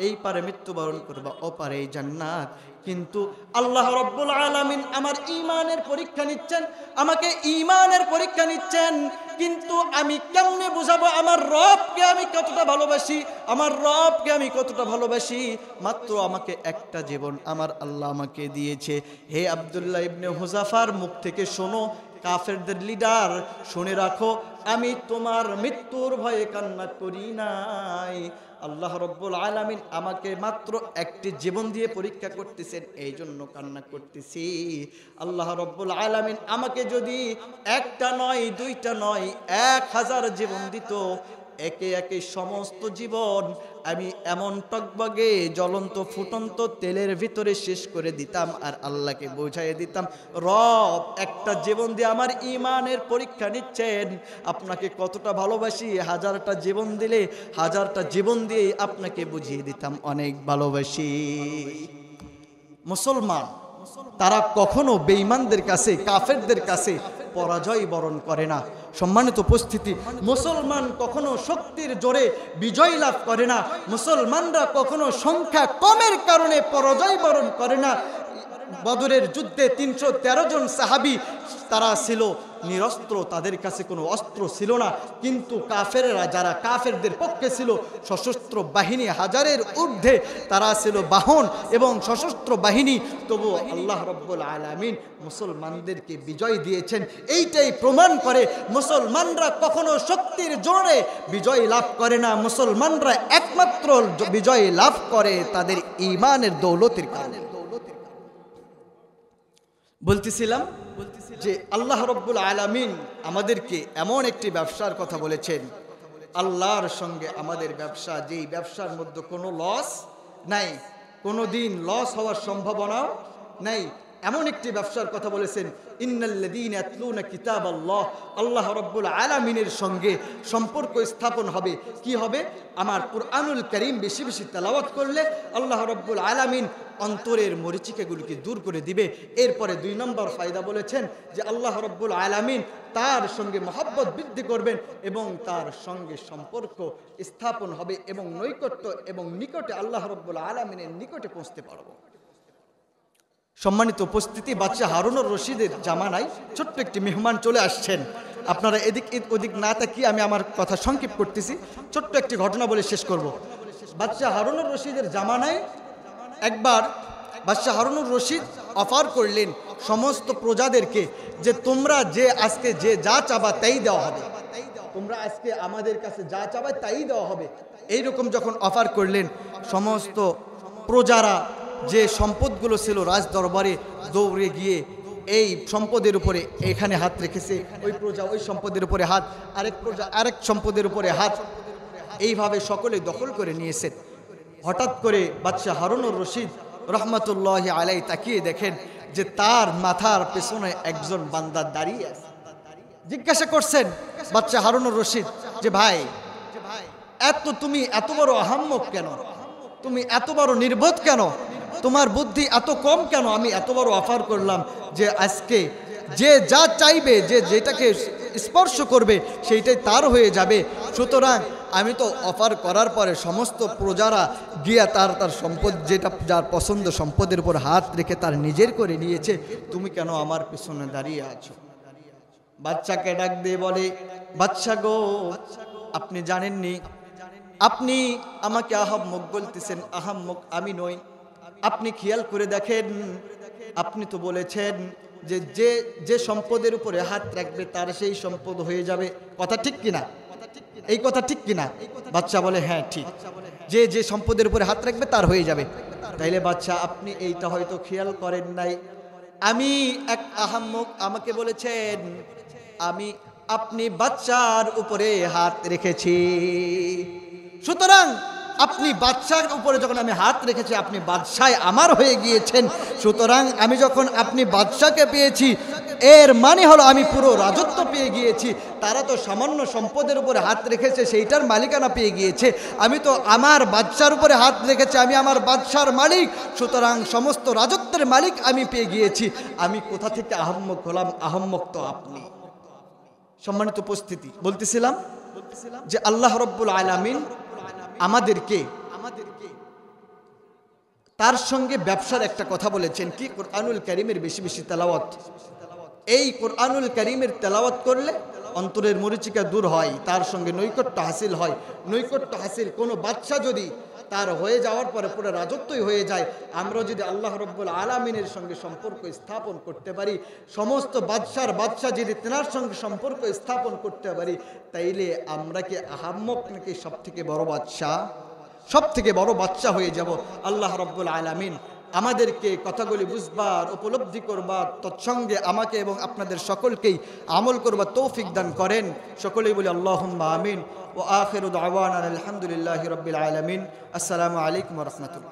এই পারে মৃত্যুবরণ করবা, ওপারে জান্নাত। কিন্তু আল্লাহ রাব্বুল আলামিন আমার ঈমানের পরীক্ষা নিচ্ছেন, আমাকে ঈমানের পরীক্ষা নিচ্ছেন, কিন্তু আমি কেমনে বুঝাবো আমার রবকে আমি কতটা ভালোবাসি, আমার রবকে আমি কতটা ভালোবাসি? মাত্র আমাকে একটা জীবন আমার আল্লাহ আমাকে দিয়েছে। হে আব্দুল্লাহ ইবনে হুযাফার মুখ থেকে শোনো, কাফেরদের লিডার, শুনে রাখো, আমি তোমার মৃত্যুর ভয়ে কান্না করি নাই, আল্লাহ রাব্বুল আলামিন আমাকে মাত্র একটি জীবন দিয়ে পরীক্ষা করতেছেন, এই জন্য কান্না করতেছি। আল্লাহ রাব্বুল আলামিন আমাকে যদি একটা নয়, দুইটা নয়, 1000 জীবন দিত, একে একে সমস্ত জীবন আমি এমন টকবগে জ্বলন্ত ফুটন্ত তেলের ভিতরে শেষ করে দিতাম, আর আল্লাহকে বোঝাইয়ে দিতাম, রব একটা জীবন দিয়ে আমার ঈমানের পরীক্ষা নিচ্ছেন, আপনাকে কতটা ভালোবাসি, 1000টা জীবন দিলে 1000টা জীবন দিয়ে আপনাকে বুঝিয়ে দিতাম অনেক ভালোবাসি। মুসলমান তারা কখনো বেঈমানদের কাছে, কাফেরদের কাছে পরাজয় বরণ করে না। সম্মানিত উপস্থিতি, মুসলমান কখনো শক্তির জোরে বিজয় লাভ করে না, মুসলমানরা কখনো সংখ্যা কমের কারণে পরাজয় বরণ করে না। বদরের যুদ্ধে 313 জন সাহাবী তারা ছিল নিরস্ত্র, তাদের কাছে কোনো অস্ত্র ছিল না, কিন্তু কাফেররা যারা কাফেরদের পক্ষে ছিল সশস্ত্র বাহিনী হাজারের ঊর্ধ্বে, তারা ছিল বাহন এবং সশস্ত্র বাহিনী, তবু আল্লাহ রাব্বুল আলামিন মুসলমানদেরকে বিজয় দিয়েছেন। এইটাই প্রমাণ করে মুসলমানরা কখনো শক্তির জোরে বিজয় লাভ করে না, মুসলমানরা একমাত্র বিজয় লাভ করে তাদের ঈমানের দৌলতের কারণে। বলতেছিলাম যে আল্লাহ রাব্বুল আলামিন আমাদেরকে এমন একটি ব্যবসার কথা বলেছেন, আল্লাহর সঙ্গে আমাদের ব্যবসা, যেই ব্যবসার মধ্যে কোনো লস নাই, কোনো দিন লস হওয়ার সম্ভাবনাও নাই, এমন একটি ব্যবসার কথা বলেছেন। ইন্নাল্লাযীনা ইয়াতলুনা কিতাবাল্লাহ, আল্লাহ রাব্বুল আলামিনের সঙ্গে সম্পর্ক স্থাপন হবে। কি হবে? আমার কুরআনুল কারীম বেশি বেশি তেলাওয়াত করলে আল্লাহ রাব্বুল আলামিন অন্তরের মরিচিকাগুলিকে দূর করে দিবে। এরপরে 2 নম্বর ফায়দা বলেছেন যে আল্লাহ রাব্বুল আলামিন তার সঙ্গে মহব্বত বৃদ্ধি করবেন এবং তার সঙ্গে সম্পর্ক স্থাপন হবে এবং নৈকট্য এবং নিকটে আল্লাহ রাব্বুল আলামিনের নিকটে পৌঁছতে পারব। সম্মানিত উপস্থিতি, বাদশাহ হারুনুর রশিদের জামানায় ছোট্ট একটি মেহমান চলে আসছেন। আপনারা এদিক ওদিক না তাকিয়ে আমি আমার কথা সংক্ষেপ করতেছি, ছোট্ট একটি ঘটনা বলে শেষ করব। বাদশাহ হারুনুর রশিদের জামানায় একবার বাদশাহ হারুনুর রশিদ অফার করলেন সমস্ত প্রজাদেরকে যে তোমরা যে আজকে যে যা চাবা তাই দেওয়া হবে, তোমরা আজকে আমাদের কাছে যা চাবা তাই দেওয়া হবে। এইরকম যখন অফার করলেন, সমস্ত প্রজারা যে সম্পদগুলো ছিল রাজ দরবারে দৌড়ে গিয়ে এই সম্পদের উপরে এখানে হাত রেখেছে, ওই প্রজা ওই সম্পদের উপরে হাত, আরেক প্রজা আরেক সম্পদের উপরে হাত, এইভাবে সকলে দখল করে নিয়েছেন। হঠাৎ করে বাদশাহ হারুনুর রশিদ রহমতুল্লাহি আলাইহি তাকিয়ে দেখেন যে তার মাথার পেছনে একজন বান্দা দাঁড়িয়ে আছে। জিজ্ঞাসা করছেন বাদশাহ হারুনুর রশিদ যে ভাই, তুমি এত বড় আহাম্মক কেন? তুমি এত বড় নির্বোধ কেন? তোমার বুদ্ধি এত কম কেন? আমি এত বড় অফার করলাম যে আজকে যে যা চাইবে, যে যেটাকে স্পর্শ করবে সেইটাই তার হয়ে যাবে। সুতরাং আমি তো অফার করার পরে সমস্ত প্রজারা গিয়া তার সম্পদ, যেটা যার পছন্দ সম্পদের উপর হাত রেখে তার নিজের করে নিয়েছে, তুমি কেন আমার পেছনে দাঁড়িয়ে আছো? বাচ্চাকে ডাক দিয়ে বলে, বাচ্চা গো, আপনি জানেননি, আপনি আমাকে আহাম্মক বলতেছেন, আহাম্মক আমি নই। আপনি খেয়াল করে দেখেন, আপনি তো বলেছেন যে যে যে সম্পদের উপরে হাত রাখবে তার সেই সম্পদ হয়ে যাবে। কথা ঠিক কিনা? এই কথা ঠিক কিনা? বাচ্চা বলে হ্যাঁ ঠিক, যে যে সম্পদের উপরে হাত রাখবে তার হয়ে যাবে। তাইলে বাচ্চা, আপনি এইটা হয়তো খেয়াল করেন নাই, আমি এক আহাম্মক, আমাকে বলেছেন আপনি বাচ্চার উপরে হাত রেখেছি। সুতরাং আপনি বাদশার উপরে যখন আমি হাত রেখেছি, আপনি বাদশায় আমার হয়ে গিয়েছেন। সুতরাং আমি যখন আপনি বাদশাকে পেয়েছি, এর মানে হলো আমি পুরো রাজত্ব পেয়ে গিয়েছি। তারা তো সামান্য সম্পদের উপরে হাত রেখেছে, সেইটার মালিকানা পেয়ে গিয়েছে। আমি তো আমার বাদশার উপরে হাত রেখেছি, আমি আমার বাদশার মালিক। সুতরাং সমস্ত রাজত্বের মালিক আমি পেয়ে গিয়েছি। আমি কোথা থেকে আহাম্মক হলাম? আহাম্মক তো আপনি। সম্মানিত উপস্থিতি, বলতেছিলাম যে আল্লাহ রাব্বুল আলামিন আমাদেরকে তার সঙ্গে ব্যবসার একটা কথা বলেছেন। কি? কুরআনুল কারীমের বেশি বেশি তেলাওয়াত। এই কুরআনুল কারীমের তেলাওয়াত করলে অন্তরের মরিচিকা দূর হয়, তার সঙ্গে নৈকট্য হাসিল হয়। নৈকট্য হাসিল, কোনো বাদশা যদি তার হয়ে যাওয়ার পরে পুরো রাজত্বই হয়ে যায়, আমরা যদি আল্লাহ রাব্বুল আলামিনের সঙ্গে সম্পর্ক স্থাপন করতে পারি, সমস্ত বাদশা যদি তেনার সঙ্গে সম্পর্ক স্থাপন করতে পারি, তাইলে আমরা কি আহাম্মক নাকি সব থেকে বড় বাদশা? সব থেকে বড় বাদশা হয়ে যাব। আল্লাহ রাব্বুল আলামিন আমাদেরকে কথাগুলি বুঝবার, উপলব্ধি করবার, তৎসঙ্গে আমাকে এবং আপনাদের সকলকেই আমল করবার তৌফিক দান করেন। সকলেই বলি আল্লাহুম্মা আমিন। ওয়া আখিরু দাওয়ানা আলহামদুলিল্লাহি রাব্বিল আলামিন। আসসালামু আলাইকুম ওয়া রাহমাতুল্লাহ।